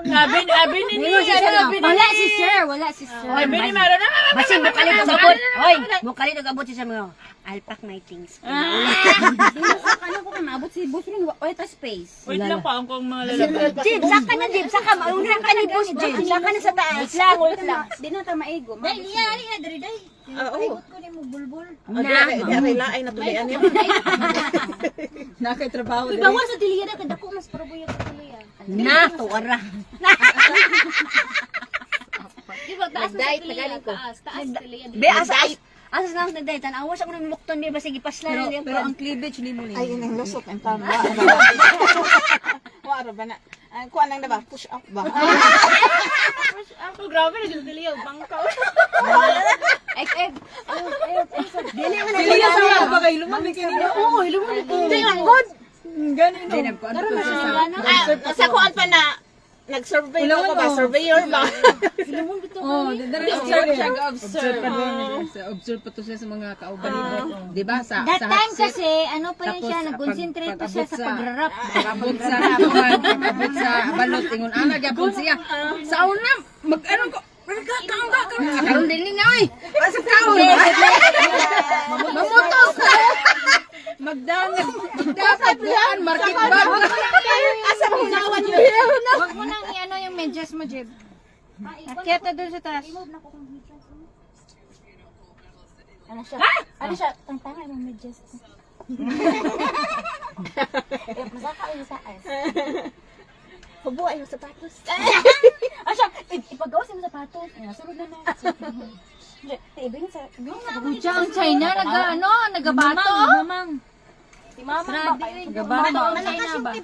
Sabi ni Nia. Sabi ni Wala si Sir, wala si Sir. Sabi ni Mara na. Basin, mukalit ang abot. Hoy, mukalit ang abot siya mga. I'll pack my things. Ano ko maabot si boss rin, wala ta space. Wait lang pa ang kong mga lalaki. Jib, saka na Jib, saka maunahan ka ni boss Jib. Saka na sa taas. Wait lang. Di na ta maigo. Dai, liya, diri dai. Oo. Ko ni mo bulbul. Dari laay na tulian niya. Nakay trabaho Uy, bawas sa tiliya na kadako mas proboy sa tiliya. Na, tuwara. Di ba taas na sa tiliya? Taas tiliya. Be, asas lang nagday. Tanawas ako ng mukton niya. Basta gipaslan niya. Pero ang cleavage ni mo ni. Ay inang lusot ang tama. Wa ra ba na? Kuan lang na ba? Push up ba? Ako, grabe na yung tiliyaw. Bangkaw. Dili mo na Kaya sa bagay lumami kanina. Oo, lumami ko. Hindi lang good. Ganin no. Dinab ko ano to sa. Sa kuan pa na nag-survey ko ba? Surveyor ba? Oh, dara observe siya, observe pa din. Observe pa to siya sa mga kauban nito. Di ba sa That sa time hot seat, kasi, ano pa rin siya, nag-concentrate pa siya sa pagrarap. Pag-abot sa kuan, pag-abot sa balot ingon ana gyapon siya. Sa una mag-ano ko karon din nga oy. Asa kaon? Mamutos na. Magdapat yan, market bag. Asa mo nawad yun? Huwag mo nang i-ano yung medyas mo, Jeb. Akyat na doon sa taas. Ano siya? Ano siya? Ang tanga yung medyas. Masaka yung taas. Pabuhay yung sapatos. Ano siya? Ipagawas yung sapatos. Sunod na na. Ibigin sa... Pucha, ang China, nagabato. Mamang. Si Mamang. Nagabato ang China ba?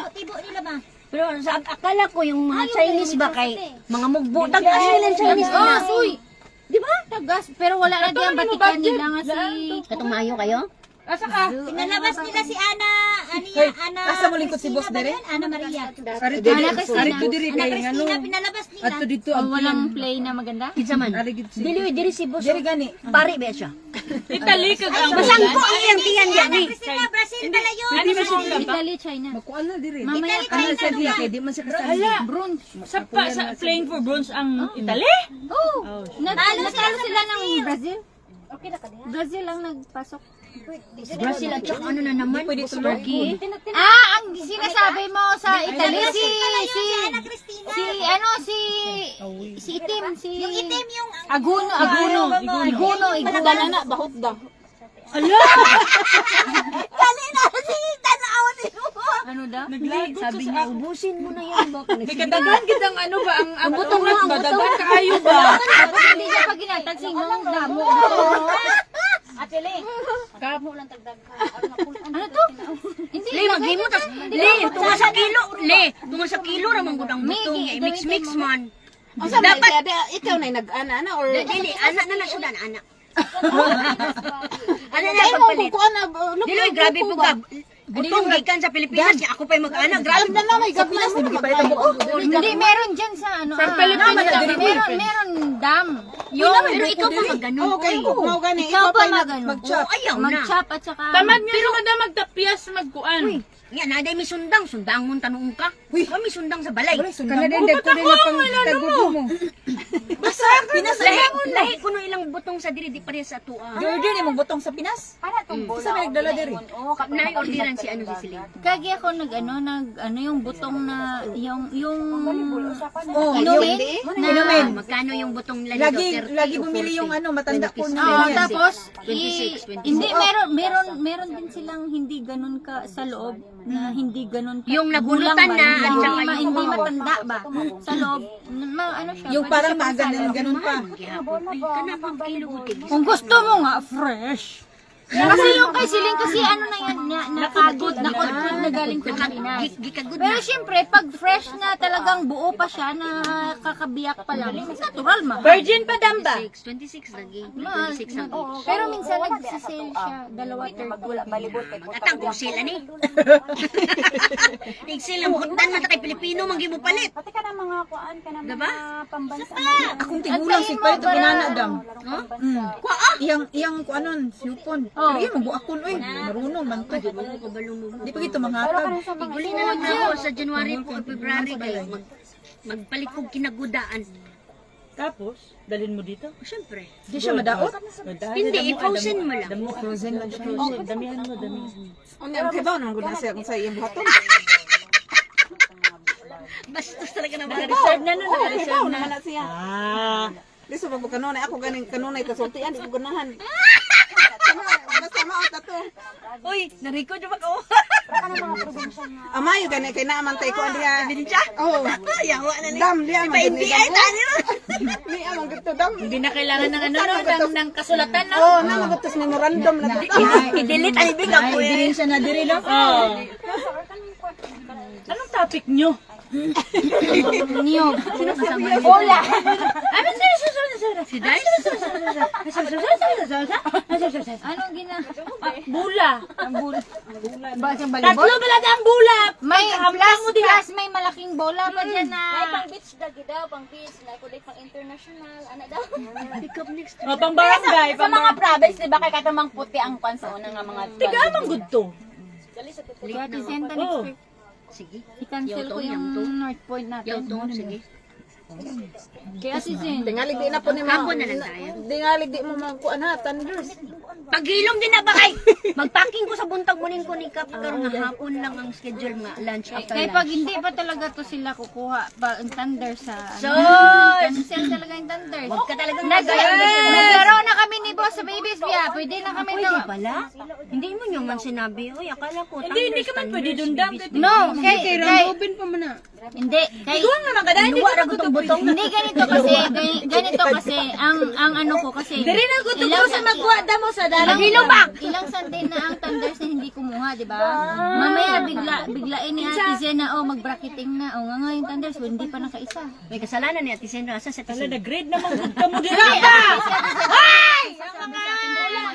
Tibo nila ba? Pero sa akala ko yung mga Chinese ba kay mga mugbo. Tagas nila yung Chinese Oh, nila. suy. Di ba? Tagas. Pero wala na diyan. Batikan nila nga si... Katumayo kayo? Asa ka? Pinalabas nila si Ana Aniya, Ana. asa mo lingkod si boss Cristina ba dere? yan? Ana Maria. Ari diri. Ana Cristina. Ari ko diri Ana kay Cristina, ngano. pinalabas nila. Ato dito Oh, ang walang play na maganda? Kinsa man? Ari gid si. Dili si boss. Diri gani. Pari ba siya? Italy kag ang Masangko ang iyang tiyan yan Ana eh. Cristina, Brazil pala yun. Ano ba siya? Italy, China. Makuan na diri. Mamaya Ano sa diya kay di man siya kasali. Ala, bronze. sa playing for bronze ang Italy? Oh, natalo sila ng Brazil. Brazil ang nagpasok. Brazil at saka ano na naman? Turkey. Ang sinasabi mo sa Italy si Ana Cristina. si Itim, si Yung itim yung Aguno. na, bahot daw. Ano daw? Sabi niya, ubusin mo na yan. Baka Kadagan kitang ano ba ang butong lang, ang butong. dagan kaayo ba? Tapos hindi niya pa ginatansing ng damo. Ano to? Hindi. Le, maghimo tas. Le, tunga sa kilo. Le, tunga sa kilo ramang gudang butong. Miki, Mix man. Dapat ikaw na nag-ana na or Dili, anak na sudan, anak. Ano na pagpalit? Dili, grabe po ka. Butong gikan sa Pilipinas, niya ako pa'y mag-anak. Grabe na na may gapilas di ba ito mo? Hindi, meron dyan sa ano. Meron dam. Pero ikaw pa mag-ganon. Okay, mo gani Ikaw pa mag-ano. mag-chop. Ayaw na. Mag-chop at saka... Tamad niyo naman na magtapyas magkuan. Yan, naday may sundang. Sundang mo tanong ka. Uy, may sundang sa balay. Kana din dag ko rin nga pang tagugo mo. Lahi ko no ilang butong sa diri, di pareha sa tua. Order ni mo butong sa Pinas. Sa may nagdala diri. Nay orderan si ano si Celine. Kagi ako nag yung butong na, yung Oh, inumin. inumin. Magkano yung butong nila Lagi dito? 30 lagi o bumili 40? yung ano matanda ko Oo, na. tapos 26. hindi meron din silang hindi ganun ka sa loob na hindi ganun ka. Yung gulang nagulutan ba? na, at saka Hindi, yung- hindi matanda ba? Sa loob, ano siya? Yung pwede parang siya pang maganan salad. ganun pa. Gihapon. Ay, kanapang kilo utig. Kung gusto mo nga, fresh. Kasi yung kay Siling kasi ano na yan, nakagod, nakudkod na galing Pilipinas. Gikagod Pero na. syempre, pag fresh na talagang buo pa siya, na kakabiyak pa lang, natural mahal. Virgin pa damba. 26 lagi. Mahal. 26 ang Pero minsan nagsisale siya, dalawa, 30. Atang ko sila ni. Tigsil ang hutan man kay Pilipino manggi mo palit. Pati ka na mga kuan ka na Diba? pambansa. Akong tigulang si pa ito pinanadam. No? Iyang kuanon, supon. Oh. Pero yan mabuakon oy. Marunong man to. Di pa gito mangatag. Iguli na lang ako sa January po o February kayo. Magpalit kong kinagudaan. Tapos, dalhin mo dito. Siyempre. Di siya madaot. Hindi, i-frozen mo lang. Frozen lang siya. Damihan mo, damihan. Ano ang kibaw nang gud na siya kung sa iyang buhaton. Bastos talaga na mga Reserve na nun, Kibaw reserve na. naman na siya. Ah. Di sa pag kanunay ako ganing kanunay kasultian di ko ganahan. Basta maot na to. Uy, nariko niyo ba ko? Amayo gani kay naaman tay ko diha. Binitsa? Oh. Yawa na ni. Dam diha man Hindi ay tani mo. Ni amang gito dam. Hindi na kailangan ng ano, ng kasulatan, no? Oh, na magutos memorandum na to. I-delete ang ibig ako eh. Dirin siya na diri no. Oo. Anong topic nyo? Niyog. Bola. Si Dai? Anong gina? Bula. Ba siyang Tatlo balada ang bula. May plus, may malaking bola pa dyan na... Pang beach dagi daw, pang beach na kulit pang international, ana daw. Pick up next. O, pang barangay. Sa mga province, di ba kay katamang puti ang pansa una nga mga Tiga amang good to. Kaya tisenta next Oo. week. Sige. I-cancel ko yung North Point natin. Sige. Kaya si Zen. Tingalig di na po ni mo. Hapon na lang tayo. Tingalig di mo magkuan ha thunders. Paghilom din na ba kay? Magpacking ko sa buntag munin ko ni Kap. Karon nga hapon lang ang schedule nga lunch after Kaya pag lunch. hindi pa talaga to sila kukuha pa ang thunder sa So, cancel talaga yung thunder. Huwag ka talagang Naglaro na kami ni Boss sa Babies Bia. Pwede na kami Pwede to. pala? Hindi mo nyo man sinabi. Uy, akala ko. Hindi ka man pwede dundam. No, kay Open pa man na. hindi kay naman kada, hindi Luwa na gutong butong. hindi ganito kasi ganito kasi ang ano ko kasi Diri na gusto ko sa magwada mo sa dalang ilang Sunday na ang thunders na hindi kumuha, di ba? Mamaya biglain ni Ate Zen na mag-bracketing na. O nga yung thunders hindi pa nakaisa. May kasalanan ni Ate Sandra. Asa sa Tala Ate na grade naman good ka mo diri ba? Ay! Ang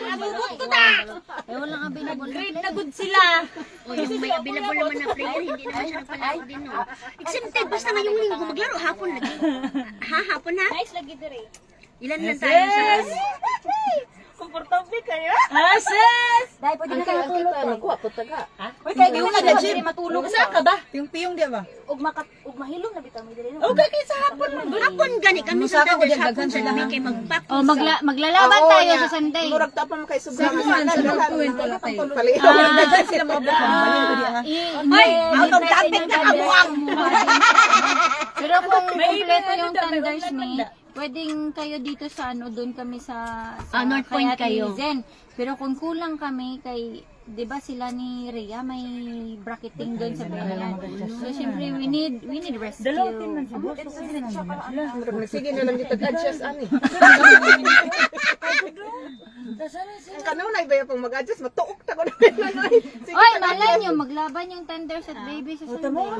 mga Abubot ko na. Eh, walang available. Grade na good sila. O yung may available naman na player, hindi naman siya nagpalaro din, no? Exempted, basta ngayong linggo, maglaro hapon lagi. Ha, hapon na? Nice lagi dire. Ilan lang tayo sa... Komportable kayo? Sis! Dahil pwede na kayo tulog. Uy, kaya kayo na dyan matulog. Saan ka ba? Piyong-piyong di ba? Ug mahilom na bitaw mi dire. Okay, kaya sa hapon mo. Hapon gani kami sa Thunders, hapon sa gabi kay magpapos. Oh, maglalaban tayo sa Sunday. Murag tapon kay sobrang Sa pagkuhin pala tayo. Dagan sila mga bukang. Ay, out of topic na kabuang. Pero kung kompleto yung Thunders me, pwedeng kayo dito sa ano, doon kami sa North kay Point Ate kayo. Zen. Pero kung kulang kami kay, 'di ba sila ni Rhea may bracketing doon sa Bella. So syempre we need rescue. Sige na lang dito adjust ani. Ang kanunay ba yung mag-adjust matuok ta ko na. Oy, malay nyo, maglaban yung Thunders at Baby sa Sunday.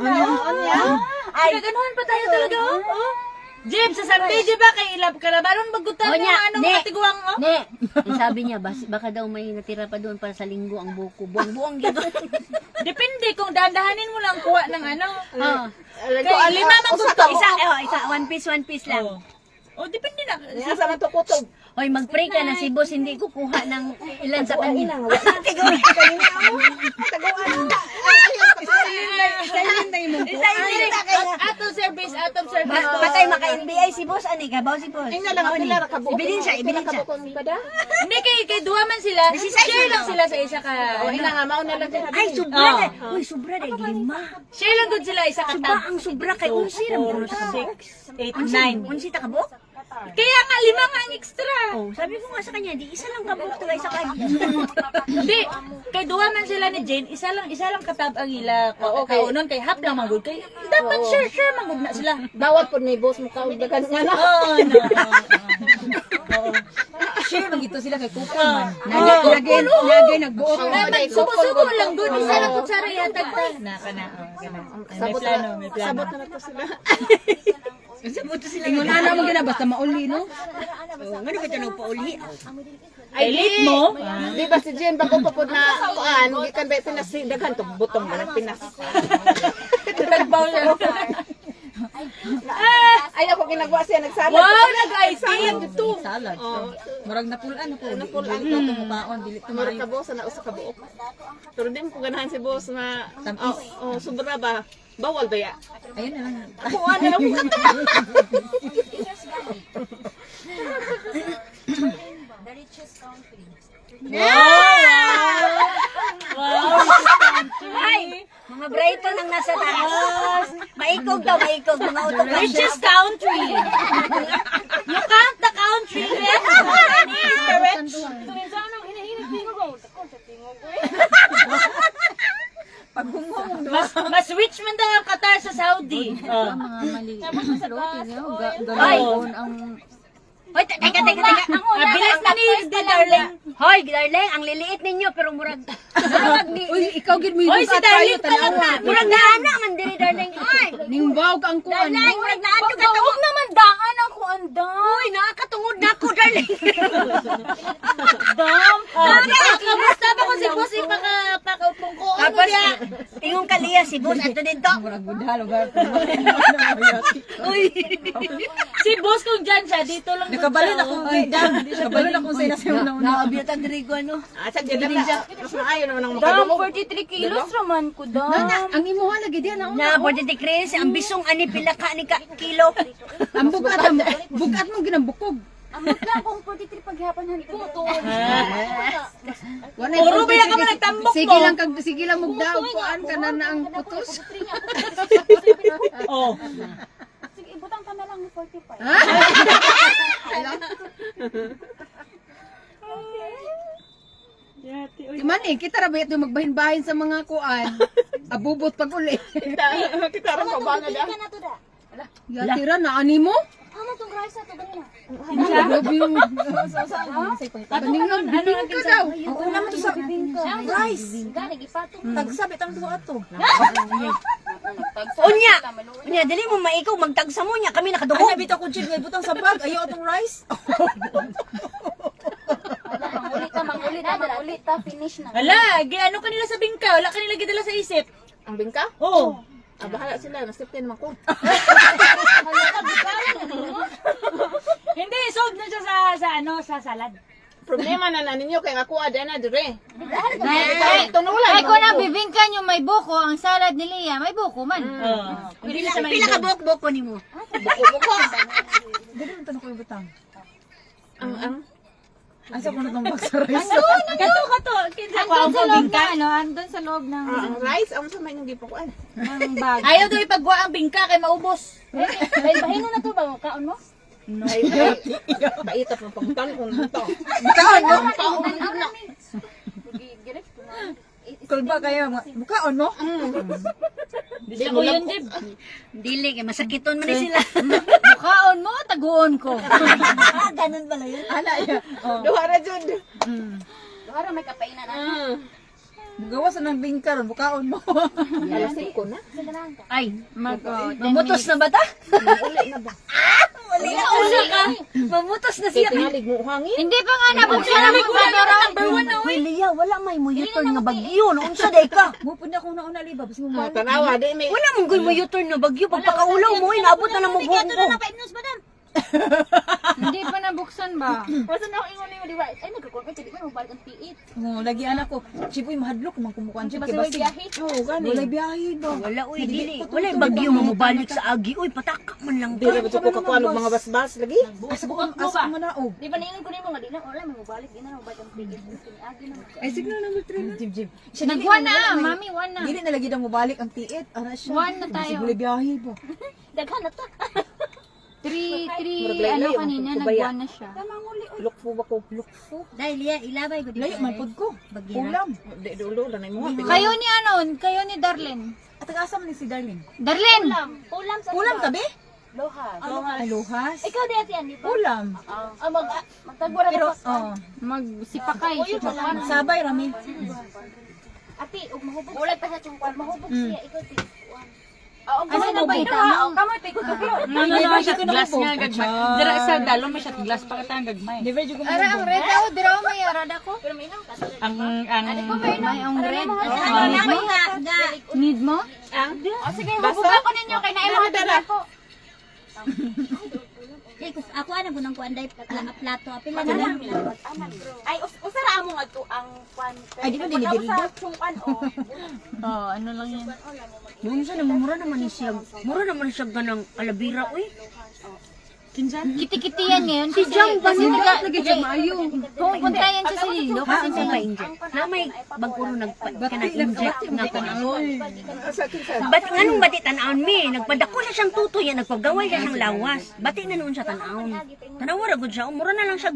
Ay, ganoon pa tayo talaga, oh. Jim, sa Sunday, di ba? Kay ilab ka na. Baron magutan O yung niya, anong ne. katiguang, oh. Ne, ang sabi niya, baka daw may natira pa doon para sa linggo ang buko. Buong-buong gito. Depende kung dahan-dahanin mo lang kuha ng ano. Kaya lima man gusto. Isa, one piece lang. Oh, depende na. Sa man to kutog. Hoy, mag-pray ka na si boss, hindi ko kuha ng ilan sa kanya. Atong service. Patay maka-NBI si boss, ani ka? Bawa si boss. Ing na lang ang nila kabuok. Ibilin siya. Hindi, kay duwa man sila. Share lang sila sa isa ka. O ina nga mao na lang din. Ay, sobra na. Uy, sobra na. Lima. Share lang good sila isa ka. Sobra ang sobra kay unsi na mo. 6, 8, 9. Unsi ta kabok? Kaya nga, 5 nga ang extra. Oh, sabi ko nga sa kanya, di isa lang kabok to isa kanya. Hindi, kay duwa man sila ni Jane, isa lang katab ang ila. Oo, kay unon, kay hap lang magud. Kay dapat share magud na sila. Bawat pod ni boss mo kaugdagan nga na. Oh, no. Share man gito sila kay Kuko man. Nagay nagbuot. Dapat subo-subo lang doon. Isa lang kutsara yatag ta. Naka na. May plano. Sabot na to sila. Ingon ana mo gina basta mauli no. Ngano ka tanong pauli? Ay, late mo. Di ba si Jen bago pa pod na kuan, gikan ba Pinas daghan to butong ba ng Pinas. Tagbaw siya. Ay ako ginagawa siya nagsalad. Wow, nag-IT. Salad. Murag napulan ako. Napulan ko tong baon dili Tumurag ka boss na usa ka buok. Pero di mo ko ganahan si boss na sobra ba? Bawal ba ya? Ayun na lang. Kuan na lang mo. Ay, mga Brighton ang nasa taas. Maikog daw, maikog. Mga autograph. Richest country. You count the country. Mas rich man daw ang Qatar sa Saudi. Mga maliliit na rote niyo. Ay. Ganoon ang... Hoy, teka. Bilis na ni darling. Hoy, darling, ang liliit ninyo, pero murag... Uy, ikaw gid mo Oy, si darling pa lang na. Murag naana man diri, darling. Ay, ning bawg ang kuan. darling, murag naadto ka to. Huwag naman daan ang kuanda. Uy, nakakatungod na ako, darling. Dam. Kamusta ba ko si boss ipakaupong ko? Tapos, tingong kaliya si boss ato dito. Murag budhalo gar. Uy. Si boss kung dyan siya, dito lang. Nakabalon ako. Nakabalon ako sa inasayaw na una. Naabiyat ang diri ko, ano. Sa Jen na. Mas maayo naman ang Dam, makadungog. 43 kilos raman ko, dam. Ang imuha lagi diyan na. Na, 43 Chris, ang bisong ani pila ka ni kilo. Ang bugat mo ginambukog. Amot lang kung 43 paghihapon han puto. Puro ba yan ka man nagtambok mo? Sige lang mugdaog kuan kana na ang putos. Oh. Sige, ibutang ka na lang ni 45. Timan kita ra ba ito magbahin-bahin sa mga kuan. Abubot pag uli. Kita ron pa ba na da? Ka na to da. Yatira na ani mo? Amo tong rice ato ganina. Grabe yung Baningan, bibing ka daw. Una mo to sa rice. Gani gipatong. Tagsabit ang duha to. Unya, dili mo maikaw, magtagsa mo niya, kami nakadungog. Bitaw ko chid may butang sa bag, ayaw atong rice. Ulit ta, finish na. Hala, ano kanila sa bingka? Wala kanila gidala sa isip. Ang bingka? Oo. Ah, bahala sila. Nasipin naman ko. Hindi, solve na siya sa salad. Problema na ninyo kay ako ada na dire. Ay, kung ang bibingka nyo may buko, ang salad ni Lia may buko man. Hindi na siya may Pila ka buhok-buhok ni mo. Ang Asa ko na itong bagsaray? Kato. Kinsa ko ang Andun sa loob bingka. na, andun sa loob ng rice ang sa may nang gipakuan. bag. Ayaw daw ipagwa ang bingka kay maubos. Bahin na to ba? Kaon mo? Ay, baitap ng pagtan kung ito. Kulba kayo, bukaon mo? Di ko yun, Dib. Dili, kay masakiton man ni sila. Kaon mo, taguon ko. Ganun pala yun. Duha ra jud. Para may kapainan na. Gawas na ng bingka ron, bukaon mo. Alas 5 na. Ay, Mag-10 mamutos na ba ta? Uli na ba? Uli ka. Mamutos na Kay siya. tingalig mo hangin. Hindi pa nga nabuksan ang kwadro. Hoy, Lia, wala may mo U-turn nga bagyo. Noon sa day ka. Mupod na ko na una liba, basta mo Ah, tanawa di may Wala mong mo U-turn nga bagyo. Pagpakaulaw mo, inaabot na lang mo buhok ko. Hindi pa nabuksan ba? Basta na ako ingon mo, di ba? Ay, nagkakuha ka, di ka mabalik ang tiit. lagi anak ko. Sipoy mahadlok man kumukuan siya kay Basta may basi. biyahe. oh gani. Wala biyahe ba? Wala, uy, dili. Wala yung bagyo mo mabalik sa agi. Uy, patakak man lang Dili ka. ba ko kakuan og mga basbas lagi? Asa ko mo na og. Di ba naingon ko nimo nga, di na, wala, may mabalik, di na mabalik ang tiit. Agi na. Ay signal number 3 na. Jib jib. Nag-1 na, mami, 1 na. Dili na lagi daw mo balik ang tiit. Ara siya. 1 na tayo. Wala biyahe ba? Daghan na ta. 3, ano kanina, nag-1 na siya. Lukfo ba ko? Dahil Lia, ilabay ko Layo man pod ko. Bagyo Ulam. Di dulo lang mo. Kayo ni kayo ni Darlene. At asa man ni si Darling? Darlene! Ulam sa Ulam ka be? lohas. Ay luhas. Ikaw di ati yan, di ba? Ulam. Magtagbo ra Pero ka. Magsipakay. Sabay rami. Ati, ug mahubog. Ulag pa sa chungkwan, mahubog siya. Ikaw ti. Ano na ba ito? Kamay ti ko tuklo. Ano siya glass nga gagmay. Dira sa dalo may siya glass pa katang gagmay. Never jud ko Ara, ang red ako, dira ako may arad ako. Pero may inang ka. Ang May ang red. mo. Need mo? Sige, hubugan ko ninyo kay naay mga dala ko. Ako anak ko ng kuanday plato. Apila na lang. Ay, usara mo nga to ang kwan. Ay, di ba dinidildo? Sa chungkwan o. Ano lang yan. Noon sa namumura naman ni siya. Mura naman siya ganang alabira, uy. Kiti-kiti yan ngayon. Si Jang ba niya? Pupunta yan sa Sililo kasi Kasi may inject. Na may baguro nagpa-inject nga ko na. Ba't anong bati tanawon mi? Nagpadako na siyang tutoy, nagpagaway siya siyang lawas. Bati na noon siya tanawon. Tanawara gud siya, mura na lang siya